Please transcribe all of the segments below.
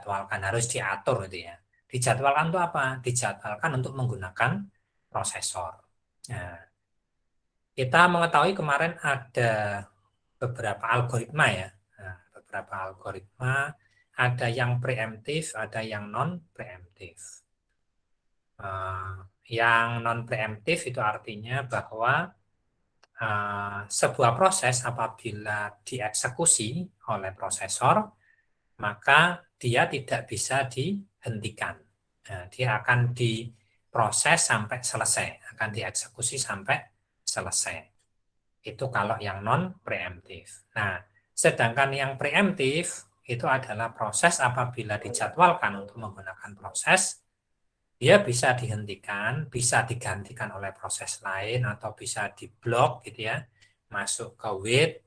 dijadwalkan, harus diatur gitu ya. Dijadwalkan itu apa? Dijadwalkan untuk menggunakan prosesor. Nah, kita mengetahui kemarin ada beberapa algoritma ya. Nah, beberapa algoritma, ada yang preemptif, ada yang non preemptif. Yang non preemptif itu artinya bahwa sebuah proses apabila dieksekusi oleh prosesor, maka dia tidak bisa dihentikan. Nah, dia akan diproses sampai selesai, akan dieksekusi sampai selesai. Itu kalau yang non preemptif. Nah, sedangkan yang preemptif itu adalah proses apabila dijadwalkan untuk menggunakan proses, dia bisa dihentikan, bisa digantikan oleh proses lain, atau bisa diblok gitu ya, masuk ke wait,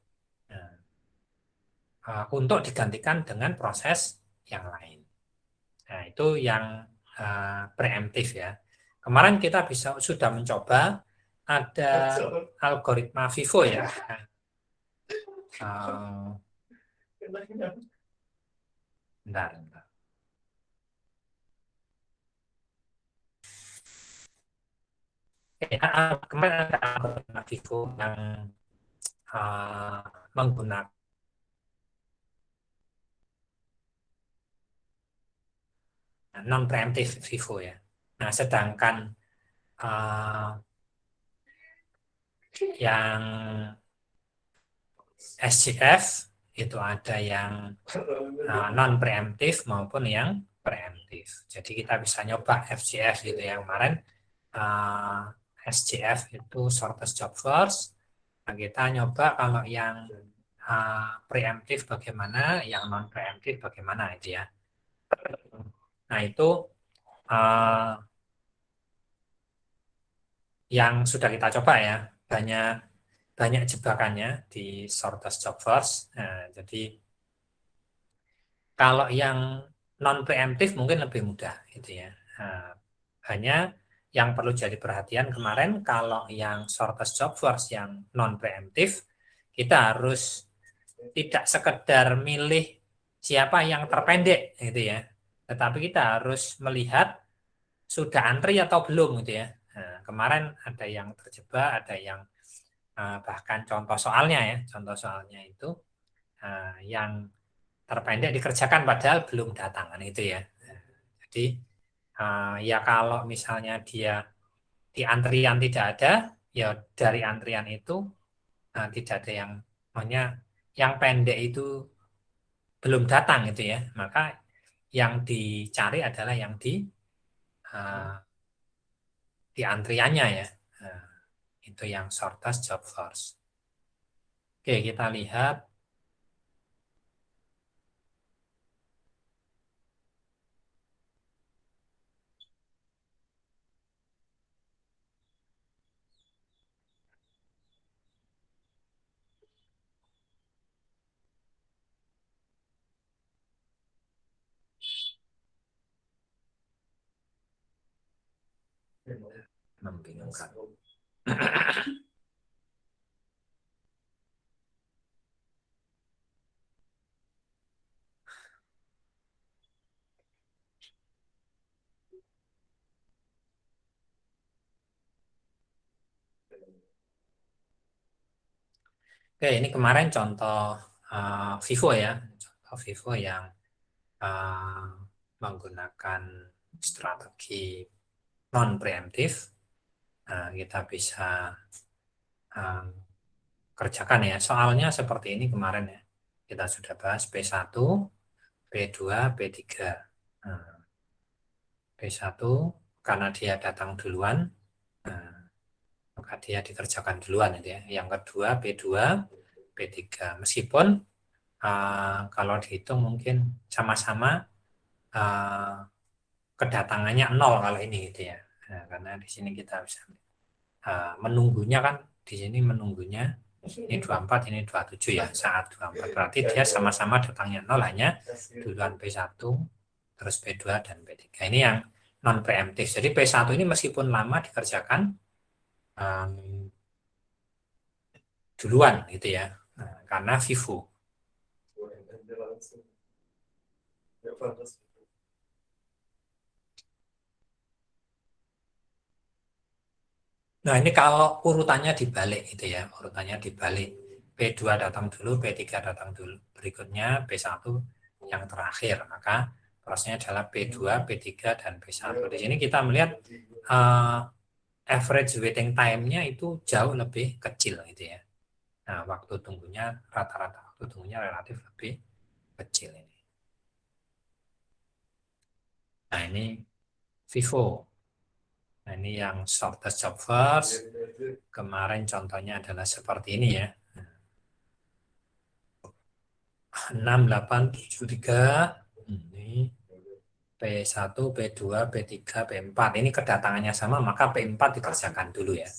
untuk digantikan dengan proses yang lain. Nah, itu yang preemptif ya. Kemarin kita sudah mencoba ada algoritma FIFO ya. Bentar, bentar. Kemarin ada algoritma FIFO yang menggunakan non preemptif FIFO ya. Nah, sedangkan yang SCF itu ada yang non preemptif maupun yang preemptif. Jadi kita bisa nyoba FCF gitu ya. Kemarin SCF itu shortest job first. Nah, kita nyoba kalau yang preemptif bagaimana, yang non preemptif bagaimana itu ya. Nah, itu yang sudah kita coba ya, banyak jebakannya di shortest job first. Nah, jadi kalau yang non preemptif mungkin lebih mudah gitu ya. Nah, hanya yang perlu jadi perhatian kemarin, kalau yang shortest job first yang non preemptif, kita harus tidak sekedar milih siapa yang terpendek gitu ya, tetapi kita harus melihat sudah antri atau belum gitu ya. Nah, kemarin ada yang terjebak, ada yang bahkan contoh soalnya ya, contoh soalnya itu yang terpendek dikerjakan padahal belum datang kan itu ya. Jadi ya kalau misalnya dia di antrian tidak ada, ya dari antrian itu tidak ada yang namanya yang pendek itu belum datang gitu ya. Maka yang dicari adalah yang di antriannya ya. Nah, itu yang shortest job first. Oke, kita lihat. Membingungkan. Oke, ini kemarin contoh Vivo ya, contoh Vivo yang menggunakan strategi non preemptif. Kita bisa kerjakan ya. Soalnya seperti ini kemarin ya. Kita sudah bahas P1, P2, P3. P1 karena dia datang duluan, maka dia dikerjakan duluan gitu ya. Yang kedua P2, P3. Meskipun kalau dihitung mungkin sama-sama kedatangannya nol kalau ini gitu ya. Nah, karena di sini kita bisa menunggunya kan, di sini menunggunya ini 24, ini 27 ya, saat 24. Berarti dia sama-sama datangnya nol, hanya duluan P1, terus P2 dan P3. Ini yang non preemptif. Jadi P1 ini meskipun lama dikerjakan duluan gitu ya. Nah, karena Vivo. Nah, ini kalau urutannya dibalik gitu ya, urutannya dibalik. P2 datang dulu, P3 datang dulu. Berikutnya P1 yang terakhir. Maka prosesnya adalah P2, P3, dan P1. Di sini kita melihat uh, average waiting time-nya itu jauh lebih kecil gitu ya. Nah, waktu tunggunya rata-rata waktu tunggunya relatif lebih kecil ini. Nah, ini Vivo. Nah, ini yang shortest job first. Kemarin contohnya adalah seperti ini ya. 6873. Ini P1, P2, P3, P4. Ini kedatangannya sama, maka P4 dikerjakan dulu ya.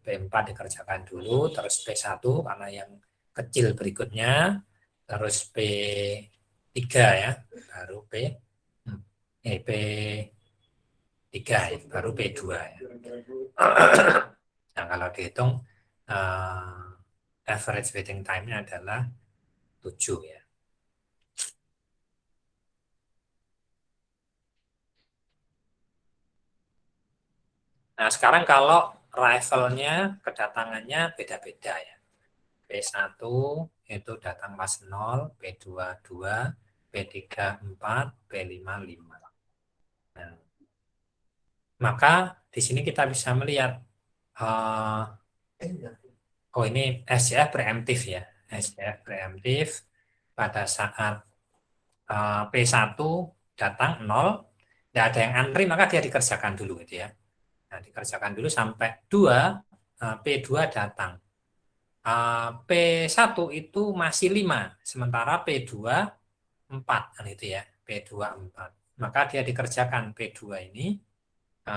P4 dikerjakan dulu, terus P1 karena yang kecil berikutnya, terus P3 ya, baru P3 ya, baru P2 ya. Nah, kalau dihitung average waiting time-nya adalah 7 ya. Nah, sekarang kalau rivalnya kedatangannya beda-beda ya. P1 itu datang pas 0, P2 2, P3 4, P5 5. Nah, maka di sini kita bisa melihat uh, oh ini SCF preemptif ya. SCF preemptif pada saat P1 datang 0, tidak ada yang antri maka dia dikerjakan dulu gitu ya. Nah, dikerjakan dulu sampai 2, P2 datang. P1 itu masih 5, sementara P2 4 kan itu ya. P2 4. Maka dia dikerjakan P2 ini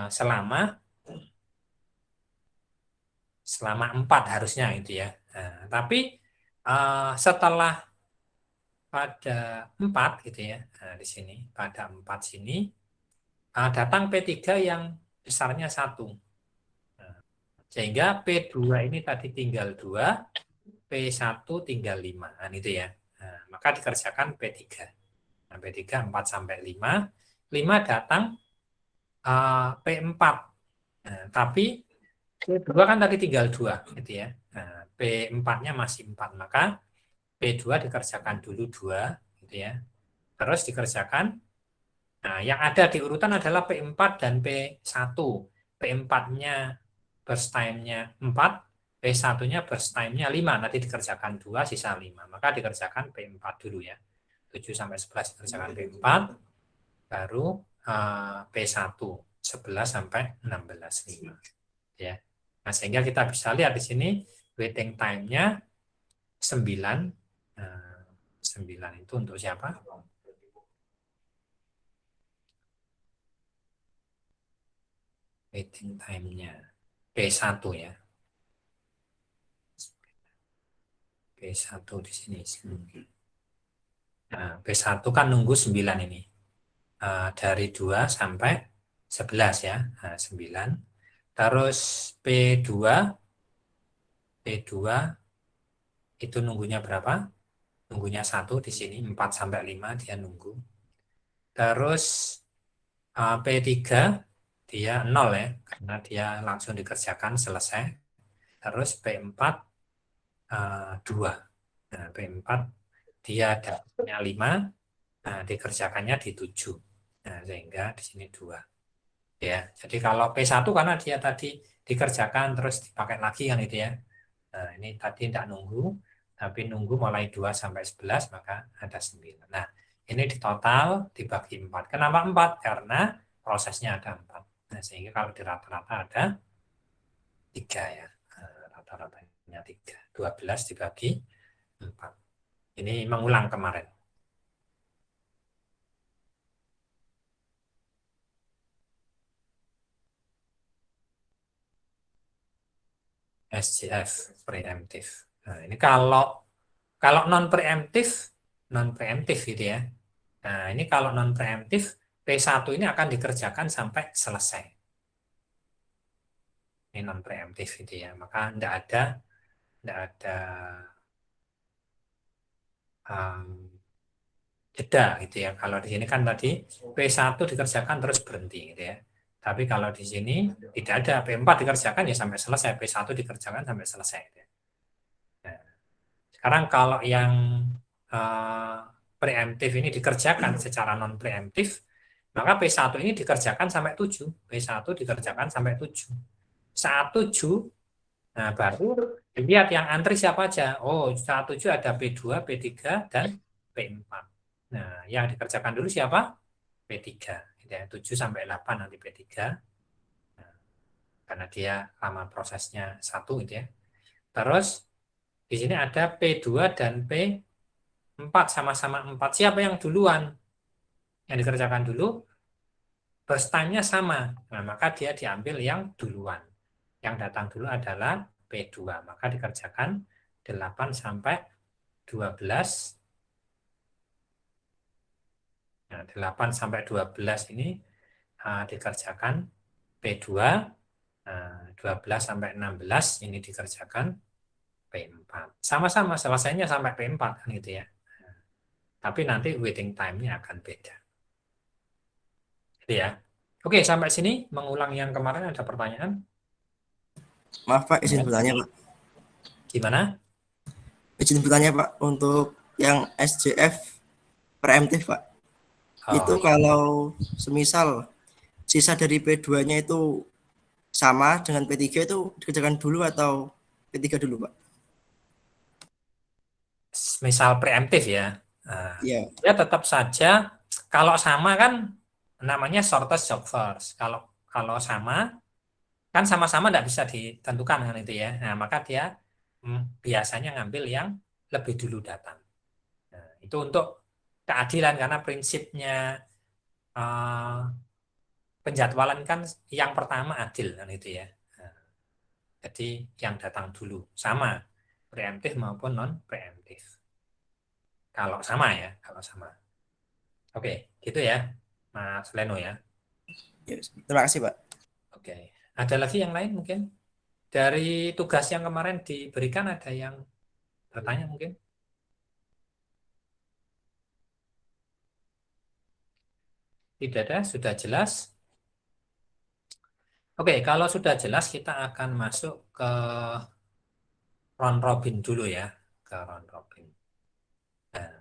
selama 4 harusnya itu ya. Nah, tapi setelah pada 4 gitu ya. Nah, di sini pada 4 sini datang P3 yang besarnya 1. Nah, sehingga P2 ini tadi tinggal 2, P1 tinggal 5. Nah, itu ya. Nah, maka dikerjakan P3. Nah, P3 4 sampai 5. 5 datang P4. Nah, tapi P2 kan tadi tinggal 2 gitu ya. Nah, P4-nya masih 4, maka P2 dikerjakan dulu 2 gitu ya. Terus dikerjakan. Nah, yang ada di urutan adalah P4 dan P1. P4-nya burst time-nya 4, P1-nya burst time-nya 5. Nanti dikerjakan 2, sisa 5. Maka dikerjakan P4 dulu ya. 7 sampai 11 dikerjakan P4, baru P1 11 sampai 16 5 ya. Nah, sehingga kita bisa lihat di sini waiting time-nya 9. 9 itu untuk siapa? Waiting time-nya P1 ya. P1 di sini. Nah, P1 kan nunggu 9 ini. Dari 2 sampai 11 ya. Nah, 9. Terus P2 P2 itu nunggunya berapa? Nunggunya 1 di sini 4 sampai 5 dia nunggu. Terus P3 dia 0 ya karena dia langsung dikerjakan selesai. Terus P4 2. Nah, P4 dia dapatnya 5, nah, dikerjakannya di 7. Nah, sehingga di sini 2. Ya, jadi kalau P1 karena dia tadi dikerjakan terus dipakai lagi kan itu ya. Nah, ini tadi tidak nunggu, tapi nunggu mulai 2 sampai 11 maka ada 9. Nah, ini di total dibagi 4. Kenapa 4? Karena prosesnya ada 4. Nah, sehingga kalau di rata-rata ada 3 ya. Rata-ratanya 3. 12 dibagi 4. Ini mengulang kemarin. SCF preemptif. Nah, ini kalau non preemptif gitu ya. Nah, ini kalau non preemptif P1 ini akan dikerjakan sampai selesai. Ini non preemptif gitu ya. Maka tidak ada um, jeda gitu ya. Kalau di sini kan tadi P1 dikerjakan terus berhenti gitu ya. Tapi kalau di sini tidak ada, P4 dikerjakan ya sampai selesai, P1 dikerjakan sampai selesai gitu ya. Nah, sekarang kalau yang eh, preemptif ini dikerjakan secara non preemptif, maka P1 ini dikerjakan sampai 7. P1 dikerjakan sampai 7. Saat 7, nah baru dilihat yang antri siapa aja. Oh, saat 7 ada P2, P3, dan P4. Nah, yang dikerjakan dulu siapa? P3. Gitu ya. 7 sampai 8 nanti P3. Nah, karena dia lama prosesnya 1 gitu ya. Terus di sini ada P2 dan P4 sama-sama 4. Siapa yang duluan? Yang dikerjakan dulu, burst time-nya sama. Nah, maka dia diambil yang duluan. Yang datang dulu adalah P2. Maka dikerjakan 8 sampai 12. Nah, 8 sampai 12 ini dikerjakan P2. Nah, 12 sampai 16 ini dikerjakan P4. Sama-sama selesainya sampai P4 kan gitu ya. Tapi nanti waiting time-nya akan beda. Gitu ya. Oke, sampai sini mengulang yang kemarin ada pertanyaan. Maaf Pak, izin Ya. bertanya Pak. Gimana? Izin bertanya Pak, untuk yang SJF preemptif Pak. Oh, Itu kalau semisal sisa dari P2-nya itu sama dengan P3 itu dikerjakan dulu atau P3 dulu Pak? misal preemptif ya. Nah, Iya. ya tetap saja kalau sama kan namanya shortest job first. Kalau kalau sama kan sama-sama tidak bisa ditentukan kan itu ya. Nah, maka dia biasanya ngambil yang lebih dulu datang. Nah, itu untuk keadilan karena prinsipnya eh, penjadwalan kan yang pertama adil kan itu ya. Nah, jadi yang datang dulu sama preemptif maupun non preemptif. Kalau sama ya, kalau sama. Oke, gitu ya, Mas Leno ya. Ya, terima kasih Pak. Oke, ada lagi yang lain mungkin dari tugas yang kemarin diberikan ada yang bertanya mungkin? Tidak ada, sudah jelas. Oke, kalau sudah jelas kita akan masuk ke round robin dulu ya, ke round robin. Nah,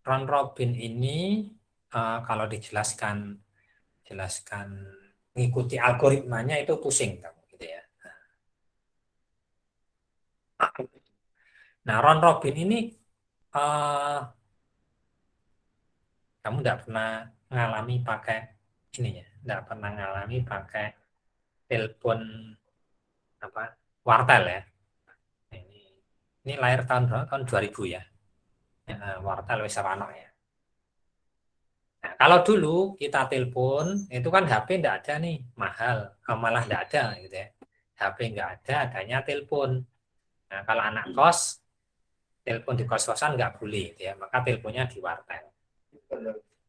round robin ini kalau jelaskan mengikuti algoritmanya itu pusing kamu gitu ya. Nah, round robin ini eh, kamu tidak pernah ngalami pakai ini ya, tidak pernah ngalami pakai telepon apa wartel ya. Ini ini lahir tahun berapa? Tahun 2000 ya. Ya, wartel wis ana ya. Nah, kalau dulu kita telepon, itu kan HP enggak ada nih, mahal, malah enggak ada gitu ya. HP enggak ada, adanya telepon. Nah, kalau anak kos, telepon di kos-kosan enggak boleh gitu ya, maka teleponnya di wartel.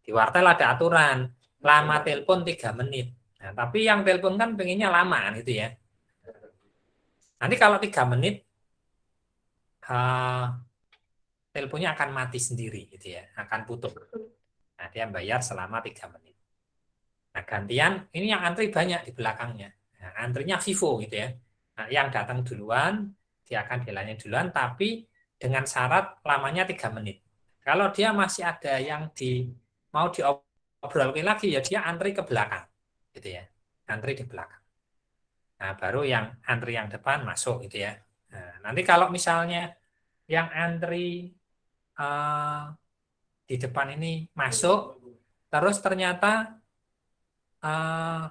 Di wartel ada aturan, lama telepon 3 menit. Nah, tapi yang telepon kan pengennya lama kan gitu ya. Nanti kalau 3 menit, teleponnya akan mati sendiri gitu ya, akan putus. Nah, dia bayar selama 3 menit. Nah, gantian ini yang antri banyak di belakangnya. Nah, antrinya Vivo gitu ya. Nah, yang datang duluan, dia akan dilayani duluan, tapi dengan syarat lamanya 3 menit. Kalau dia masih ada yang mau diobrolkan lagi, ya dia antri ke belakang. Gitu ya. Antri di belakang. Nah, baru yang antri yang depan masuk gitu ya. Nah, nanti kalau misalnya yang antri eh, di depan ini masuk, terus ternyata eh,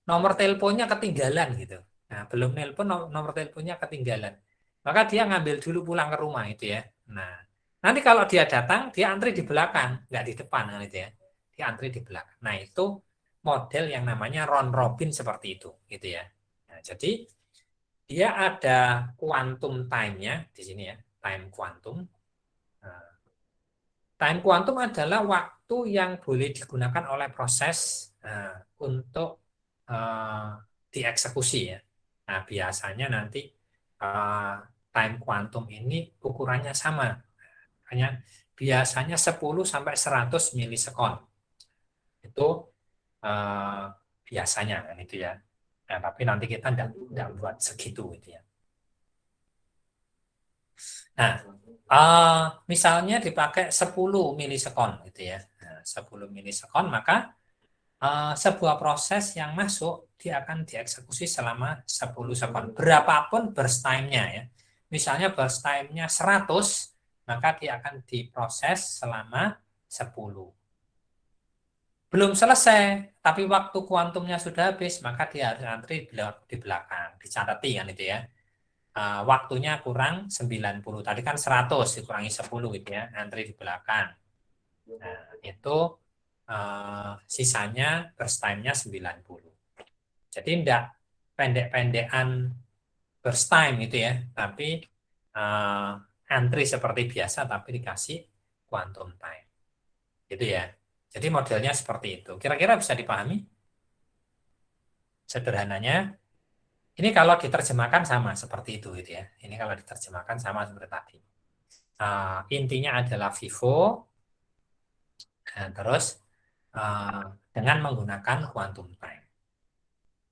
nomor teleponnya ketinggalan gitu. Nah, belum nelpon nomor teleponnya ketinggalan. Maka dia ngambil dulu pulang ke rumah itu ya. Nah, nanti kalau dia datang, dia antri di belakang, nggak di depan kan itu ya. Dia antri di belakang. Nah, itu model yang namanya round robin seperti itu gitu ya. Nah, jadi dia ada quantum time-nya di sini ya, time quantum. Nah, time quantum adalah waktu yang boleh digunakan oleh proses untuk eh, dieksekusi ya. Nah, biasanya nanti eh, time quantum ini ukurannya sama. Hanya biasanya 10 sampai 100 milisekon. Itu biasanya kan itu ya. Nah, tapi nanti kita tidak buat segitu gitu ya. Nah, misalnya dipakai 10 milisekon gitu ya. Nah, 10 milisekon maka sebuah proses yang masuk dia akan dieksekusi selama 10 sekon. Berapapun burst time-nya ya. Misalnya burst time-nya 100, maka dia akan diproses selama 10. Belum selesai, tapi waktu kuantumnya sudah habis, maka dia harus antri di belakang, dicatati kan itu ya. Waktunya kurang 90. Tadi kan 100 dikurangi 10 gitu ya, antri di belakang. Nah, itu sisanya burst time-nya 90. Jadi tidak pendek-pendekan burst time gitu ya, tapi antri seperti biasa tapi dikasih quantum time. Gitu ya. Jadi modelnya seperti itu. Kira-kira bisa dipahami? Sederhananya, ini kalau diterjemahkan sama seperti itu gitu ya. Ini kalau diterjemahkan sama seperti tadi. Intinya adalah FIFO, terus dengan menggunakan quantum time.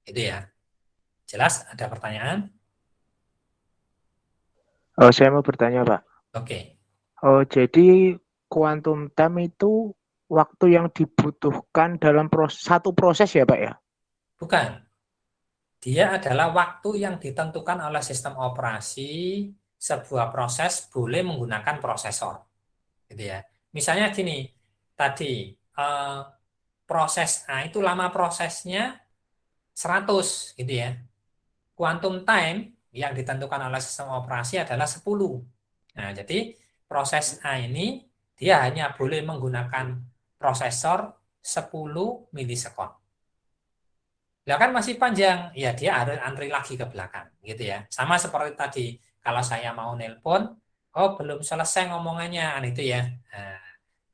Itu ya. Jelas? Ada pertanyaan? Oh, saya mau bertanya, Pak. Oke. Oh, jadi quantum time itu waktu yang dibutuhkan dalam satu proses ya, Pak ya? Bukan. Dia adalah waktu yang ditentukan oleh sistem operasi sebuah proses boleh menggunakan prosesor. Gitu ya. Misalnya gini, tadi proses A itu lama prosesnya 100 gitu ya. Quantum time yang ditentukan oleh sistem operasi adalah 10. Nah, jadi proses A ini dia hanya boleh menggunakan prosesor 10 milisekon. Lah kan masih panjang, ya dia harus antri lagi ke belakang gitu ya. Sama seperti tadi, kalau saya mau nelpon, oh belum selesai ngomongannya kan itu ya. Nah,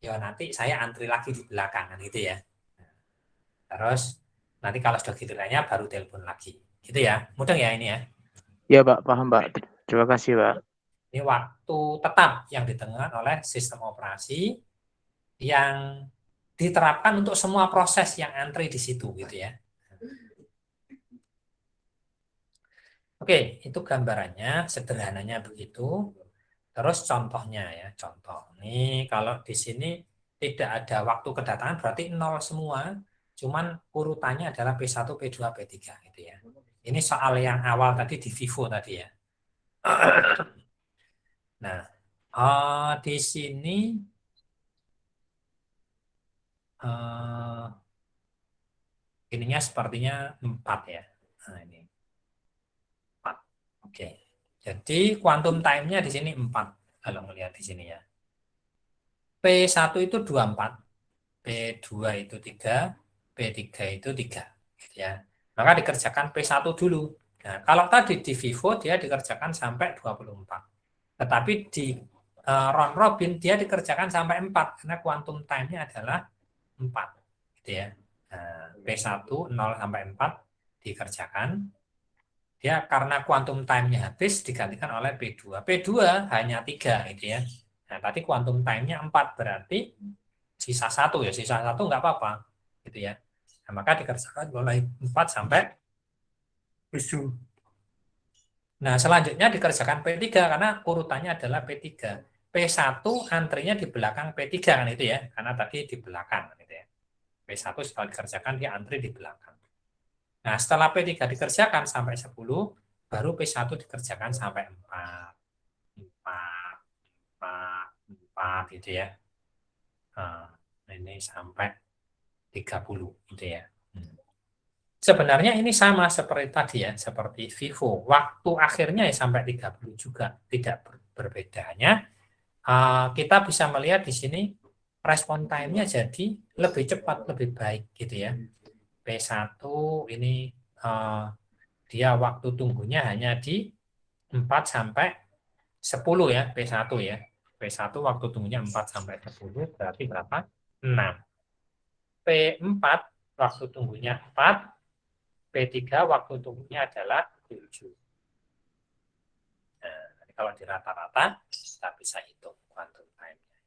ya nanti saya antri lagi di belakang kan gitu ya. Terus nanti kalau sudah gitu lainnya baru telepon lagi. Gitu ya. Mudah ya ini ya. Ya, Pak, paham, Pak. Terima kasih, Pak. Ini waktu tetap yang ditentukan oleh sistem operasi yang diterapkan untuk semua proses yang antri di situ gitu ya. Oke, itu gambarannya, sederhananya begitu. Terus contohnya ya, contoh. Ini kalau di sini tidak ada waktu kedatangan berarti nol semua, cuman urutannya adalah P1, P2, P3 gitu ya. Ini soal yang awal tadi di Vivo tadi ya. Nah, di sini ininya sepertinya 4 ya. Nah, ini 4. Oke. Jadi quantum time-nya di sini 4 kalau melihat di sini ya. P1 itu 24, P2 itu 3, P3 itu 3 gitu ya. Maka dikerjakan P1 dulu. Nah, kalau tadi di Vivo dia dikerjakan sampai 24. Tetapi di round robin dia dikerjakan sampai 4 karena quantum time-nya adalah 4 gitu ya. Nah, P1 0 sampai 4 dikerjakan. Dia karena quantum time-nya habis digantikan oleh P2. P2 hanya 3 gitu ya. Nah, tadi quantum time-nya 4 berarti sisa 1 ya. Sisa 1 nggak apa-apa gitu ya. Nah, maka dikerjakan mulai 4 sampai 7. Nah, selanjutnya dikerjakan P3 karena urutannya adalah P3. P1 antrinya di belakang P3 kan itu ya. Karena tadi di belakang gitu ya. P1 setelah dikerjakan dia antri di belakang. Nah, setelah P3 dikerjakan sampai 10, baru P1 dikerjakan sampai 4. 4, 4, 4 gitu ya. Nah, ini sampai 30 gitu ya. Sebenarnya ini sama seperti tadi ya, seperti Vivo. Waktu akhirnya ya sampai 30 juga, tidak berbedanya. Kita bisa melihat di sini respon time-nya jadi lebih cepat, lebih baik gitu ya. P1 ini dia waktu tunggunya hanya di 4 sampai 10 ya, P1 ya. P1 waktu tunggunya 4 sampai 10 berarti berapa? 6. P4 waktu tunggunya 4, P3 waktu tunggunya adalah 7. Nah, kalau di rata-rata kita bisa hitung quantum time-nya.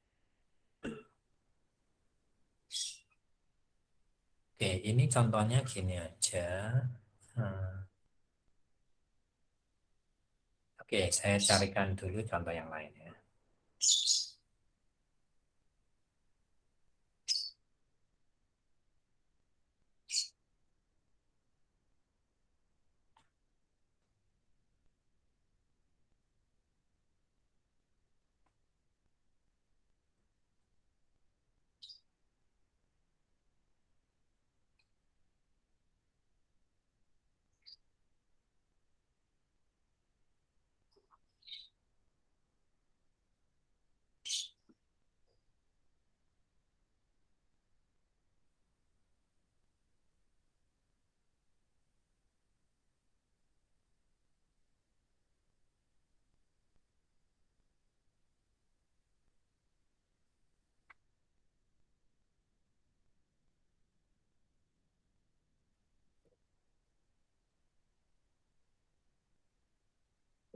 Oke, ini contohnya gini aja. Oke, saya carikan dulu contoh yang lain ya.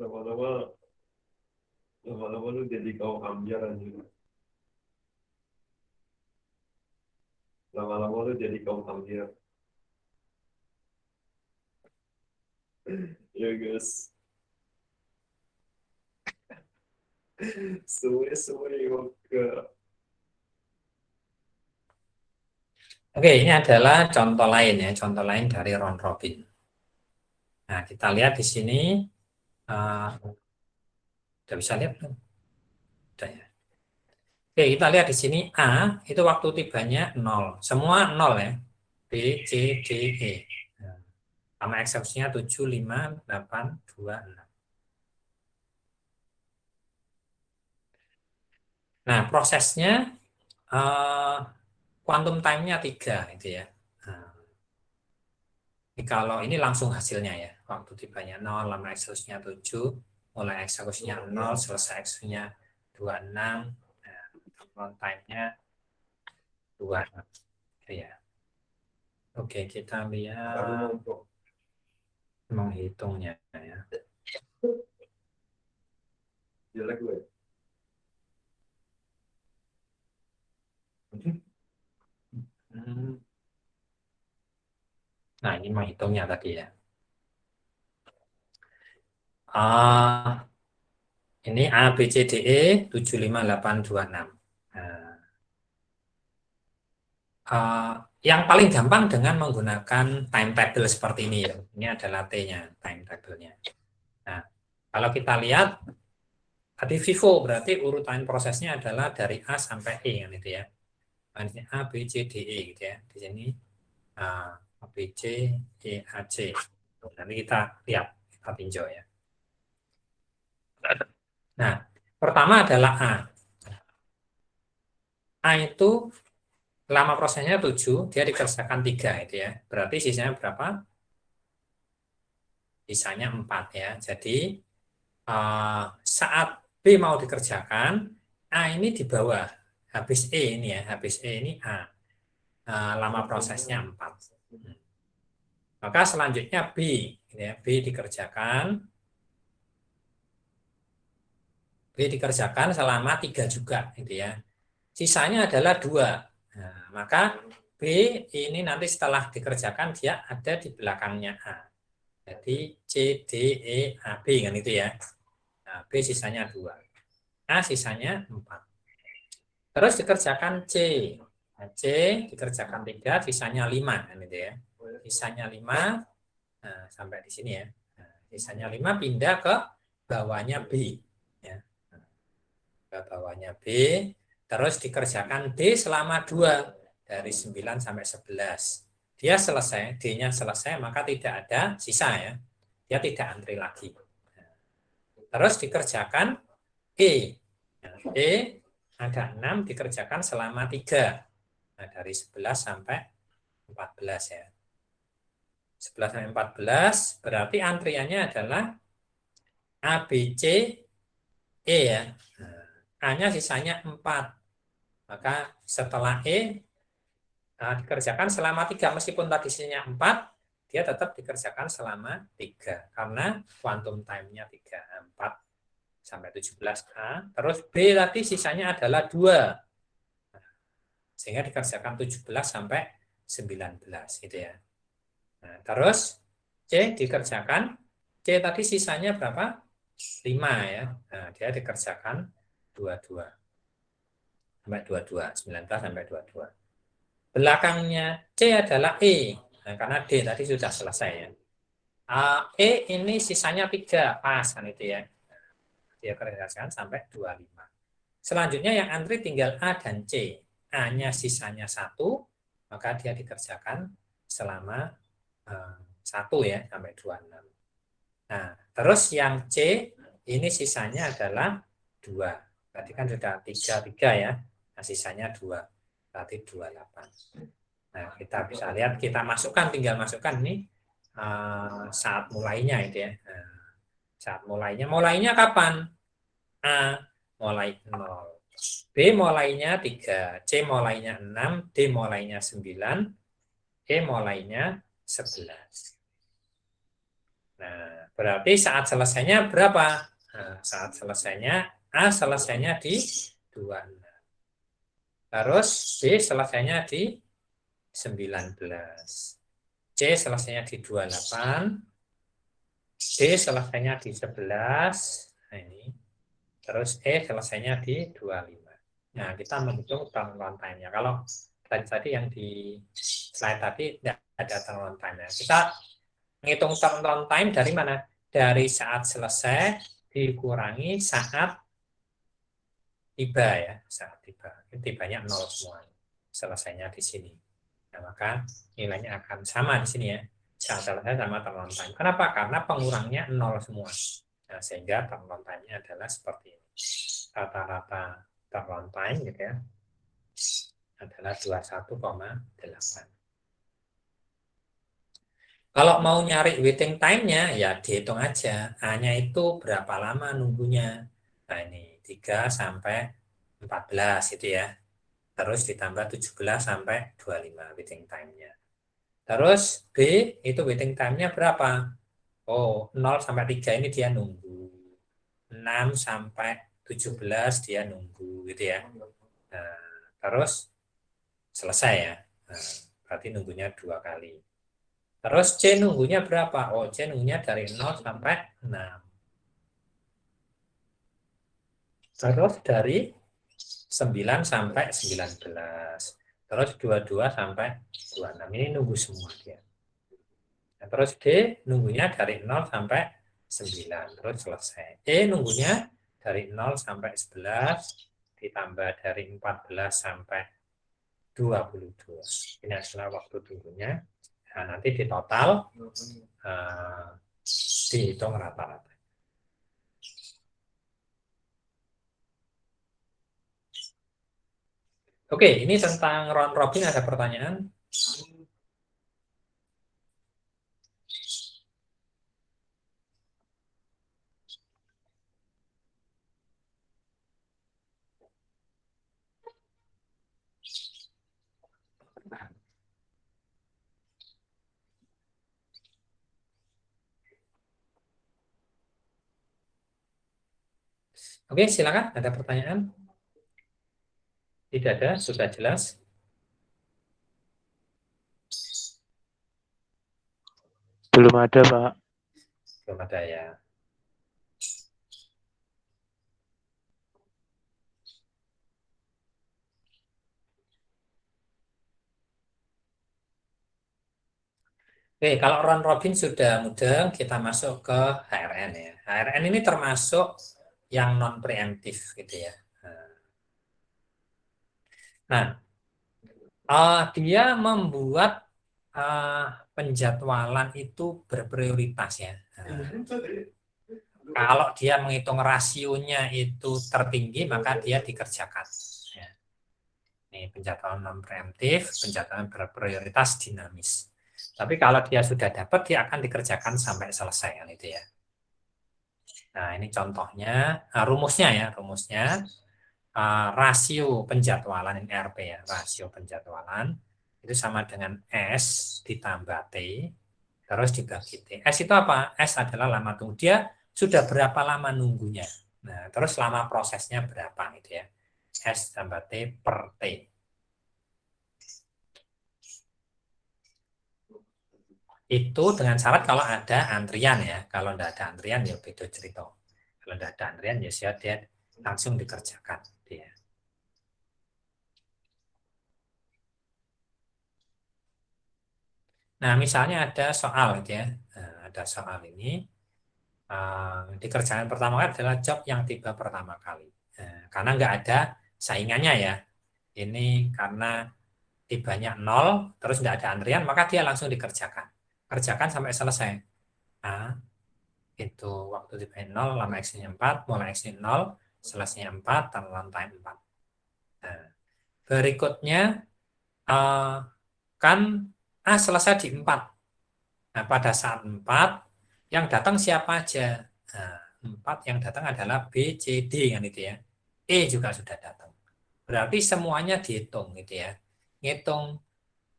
Lama-lama lu jadi kaum ambiar anjing. Lama-lama lu jadi kaum ambiar. Ya guys. Suwe-suwe ke. Oke, ini adalah contoh lain ya, contoh lain dari round robin. Nah, kita lihat di sini, udah bisa lihat belum? Udah ya. Oke, kita lihat di sini A itu waktu tibanya 0. Semua 0 ya. B, C, D, E. Nah, sama eksekusinya 7, 5, 8, 2, 6. Nah, prosesnya quantum time-nya 3 itu ya. Nah, ini kalau ini langsung hasilnya ya. Waktu tibanya 0, lama eksekusinya 7, mulai eksekusinya 0, selesai eksekusinya 26. Nah, quantum time-nya 2. Ya. Oke, kita lihat menghitungnya ya. Jelek gue. Nah, ini menghitungnya tadi ya. Ah, ini A, B, C, D, E 7, 5, 8, 2, 6. Nah, yang paling gampang dengan menggunakan timetable seperti ini ya. Ini adalah T-nya, timetable-nya. Nah, kalau kita lihat tadi FIFO berarti urutan prosesnya adalah dari A sampai E kan itu ya. Ini A, B, C, D, E gitu ya. Di sini A, B, C, E, A, C. Nanti kita lihat, kita tinjau ya. Nah, pertama adalah A. A itu lama prosesnya 7, dia dikerjakan 3 itu ya. Berarti sisanya berapa? Sisanya 4 ya. Jadi saat B mau dikerjakan, A ini di bawah. Habis E ini ya, habis E ini A. Lama prosesnya 4. Maka selanjutnya B, ya, B dikerjakan selama 3 juga gitu ya. Sisanya adalah 2. Nah, maka B ini nanti setelah dikerjakan dia ada di belakangnya A. Jadi C, D, E, A, B kan itu ya. Nah, B sisanya 2. A sisanya 4. Terus dikerjakan C. Nah, C dikerjakan 3, sisanya 5 kan itu ya. Sisanya 5, nah, sampai di sini ya. Nah, sisanya 5 pindah ke bawahnya B. Ya. Ke bawahnya B. Terus dikerjakan D selama 2. Dari 9 sampai 11. Dia selesai, D-nya selesai, maka tidak ada sisa ya. Dia tidak antri lagi. Terus dikerjakan E. Nah, E ada 6 dikerjakan selama 3. Nah, dari 11 sampai 14 ya. 11 sampai 14 berarti antriannya adalah A, B, C, E ya. Nah, A-nya sisanya 4. Maka setelah E dikerjakan selama 3. Meskipun tadi sisanya 4, dia tetap dikerjakan selama 3. Karena quantum time-nya 3. 4 sampai 17A. Terus B tadi sisanya adalah 2. Sehingga dikerjakan 17 sampai 19 gitu ya. Nah, terus C dikerjakan, C tadi sisanya berapa? 5 ya. Nah, dia dikerjakan 22 sampai 22, 19 sampai 22. Belakangnya C adalah E. Nah, karena D tadi sudah selesai ya. E ini sisanya 3, pas kan itu ya. Dia kerjakan sampai 25. Selanjutnya yang antri tinggal A dan C. A-nya sisanya 1, maka dia dikerjakan selama 1 ya, sampai 26. Nah, terus yang C ini sisanya adalah 2. Berarti kan sudah 3 ya. Nah, sisanya 2. Berarti 28. Nah, kita bisa lihat, kita masukkan, tinggal masukkan ini saat mulainya itu ya. Nah, saat mulainya kapan? A mulai 0. B mulainya 3, C mulainya 6, D mulainya 9, E mulainya 11. Nah, berarti saat selesainya berapa? Nah, saat selesainya A selesainya di 26. Terus B selesainya di 19. C selesainya di 28. D selesainya di 11. Nah, ini. Terus E selesainya di 25. Nah, kita menghitung turnaround time-nya. Kalau tadi yang di slide tadi tidak ada turnaround time-nya. Kita menghitung turnaround time dari mana? Dari saat selesai dikurangi saat tiba ya. Saat tiba. Tibanya 0 semua. Selesainya di sini. Nah, maka nilainya akan sama di sini ya. Saat selesai sama turnaround time. Kenapa? Karena pengurangnya 0 semua. Nah, sehingga turnaround time-nya adalah seperti ini. Rata-rata turnaround time gitu ya adalah 21,8. Kalau mau nyari waiting time-nya ya dihitung aja. A-nya itu berapa lama nunggunya. Nah, ini 3 sampai 14 gitu ya. Terus ditambah 17 sampai 25 waiting time-nya. Terus B itu waiting time-nya berapa? Oh, 0 sampai 3 ini dia nunggu. 6 sampai 17 dia nunggu gitu ya. Nah, terus selesai ya. Nah, berarti nunggunya 2 kali. Terus C nunggunya berapa? Oh, C nunggunya dari 0 sampai 6. Terus dari 9 sampai 19. Terus 22 sampai 26. Ini nunggu semua dia. Nah, terus D nunggunya dari 0 sampai 9. Terus selesai. E nunggunya dari 0 sampai 11. Ditambah dari 14 sampai 22. Ini adalah waktu tunggunya. Nah, nanti di total dihitung rata-rata. Oke, ini tentang round robin ada pertanyaan? Oke, silakan. Ada pertanyaan? Tidak ada, sudah jelas. Belum ada, Pak. Belum ada ya. Oke, kalau round robin sudah mudah, kita masuk ke HRN ya. HRN ini termasuk yang non preemptif gitu ya. Nah, dia membuat penjadwalan itu berprioritas ya. Kalau dia menghitung rasionya itu tertinggi, maka dia dikerjakan. Ya. Ini penjadwalan non preemptif, penjadwalan berprioritas dinamis. Tapi kalau dia sudah dapat, dia akan dikerjakan sampai selesai kan itu ya. Nah, ini contohnya, rumusnya ya, rumusnya rasio penjadwalan ini RP ya, rasio penjadwalan itu sama dengan S ditambah T terus dibagi T. S itu apa? S adalah lama tunggu. Dia sudah berapa lama nunggunya. Nah, terus lama prosesnya berapa gitu ya. S tambah T per T. Itu dengan syarat kalau ada antrian ya. Kalau tidak ada antrian ya beda cerita. Kalau tidak ada antrian ya siap dia langsung dikerjakan. Dia. Nah, misalnya ada soal gitu ya. Nah, ada soal ini dikerjakan pertama kali adalah job yang tiba pertama kali. Karena nggak ada saingannya ya. Ini karena tibanya 0, terus nggak ada antrian, maka dia langsung dikerjakan. Kerjakan sampai selesai. Nah, itu waktu tibanya 0, lama X-nya 4, mulai X-nya 0, selesainya 4, turnaround time 4. Nah, berikutnya kan A selesai di 4. Nah, pada saat 4, yang datang siapa aja? Nah, 4 yang datang adalah B, C, D kan itu ya. E juga sudah datang. Berarti semuanya dihitung gitu ya. Ngitung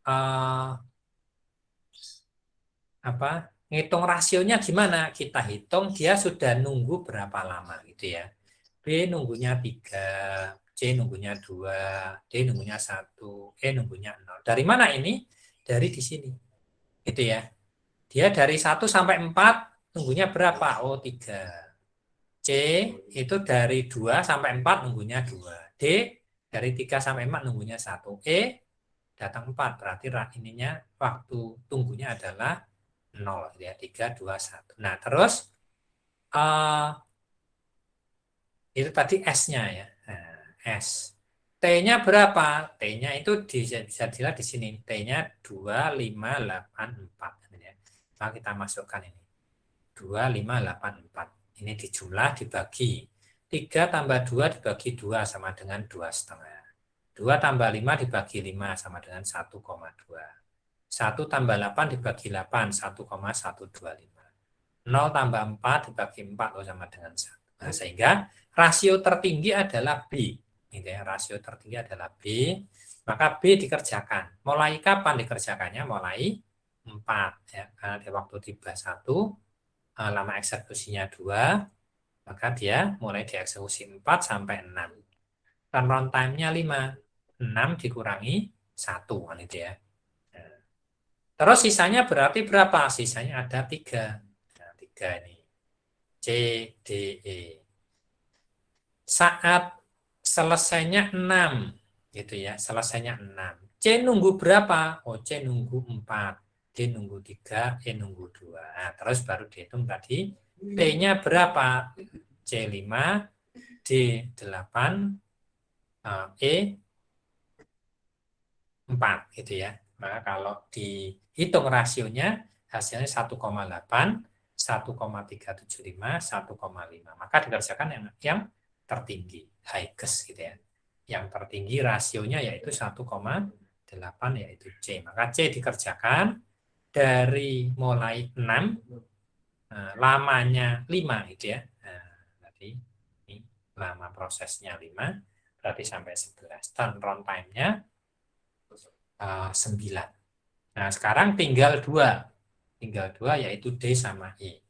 eh, apa? Ngitung rasionya gimana? Kita hitung dia sudah nunggu berapa lama gitu ya. B nunggunya 3, C nunggunya 2, D nunggunya 1, E nunggunya 0. Dari mana ini? Dari di sini. Gitu ya. Dia dari 1 sampai 4 nunggunya berapa? Oh, 3. C itu dari 2 sampai 4 nunggunya 2. D dari 3 sampai 4 nunggunya 1. E datang 4. Berarti ininya waktu tunggunya adalah 0 ya. 3, 2, 1. Nah, terus itu tadi S-nya ya. Nah, S. T-nya berapa? T-nya itu bisa dilihat di sini. T-nya 2584. Ya. Nah, kita masukkan ini. 2584. Ini dijumlah dibagi. 3 tambah 2 dibagi 2 sama dengan 2,5. 2 tambah 5 dibagi 5 sama dengan 1,2. 1 tambah 8 dibagi 8, 1,125. 0 tambah 4 dibagi 4 sama dengan 1. Nah, sehingga rasio tertinggi adalah B. Gitu ya, rasio tertinggi adalah B. Maka B dikerjakan. Mulai kapan dikerjakannya? Mulai 4. Ya, karena di waktu tiba 1, lama eksekusinya 2, maka dia mulai dieksekusi 4 sampai 6. Turnaround time-nya 5. 6 dikurangi 1. Kan itu ya. Nah, terus sisanya berarti berapa? Sisanya ada 3. Nah, 3 ini. C, D, E. Saat selesainya 6, gitu ya, selesainya 6. C nunggu berapa? Oh, C nunggu 4. D nunggu 3, E nunggu 2. Nah, terus baru dihitung tadi. T-nya berapa? C5, D8, E 4 gitu ya. Maka kalau dihitung rasionya hasilnya 1,8, 1,375, 1,5. Maka dikerjakan yang tertinggi, highest gitu ya. Yang tertinggi rasionya yaitu 1,8 yaitu C. Maka C dikerjakan dari mulai 6, lamanya 5 gitu ya. Nah, berarti ini lama prosesnya 5, berarti sampai 11. Turnaround time-nya 9. Nah, sekarang tinggal 2. Tinggal 2 yaitu D sama E.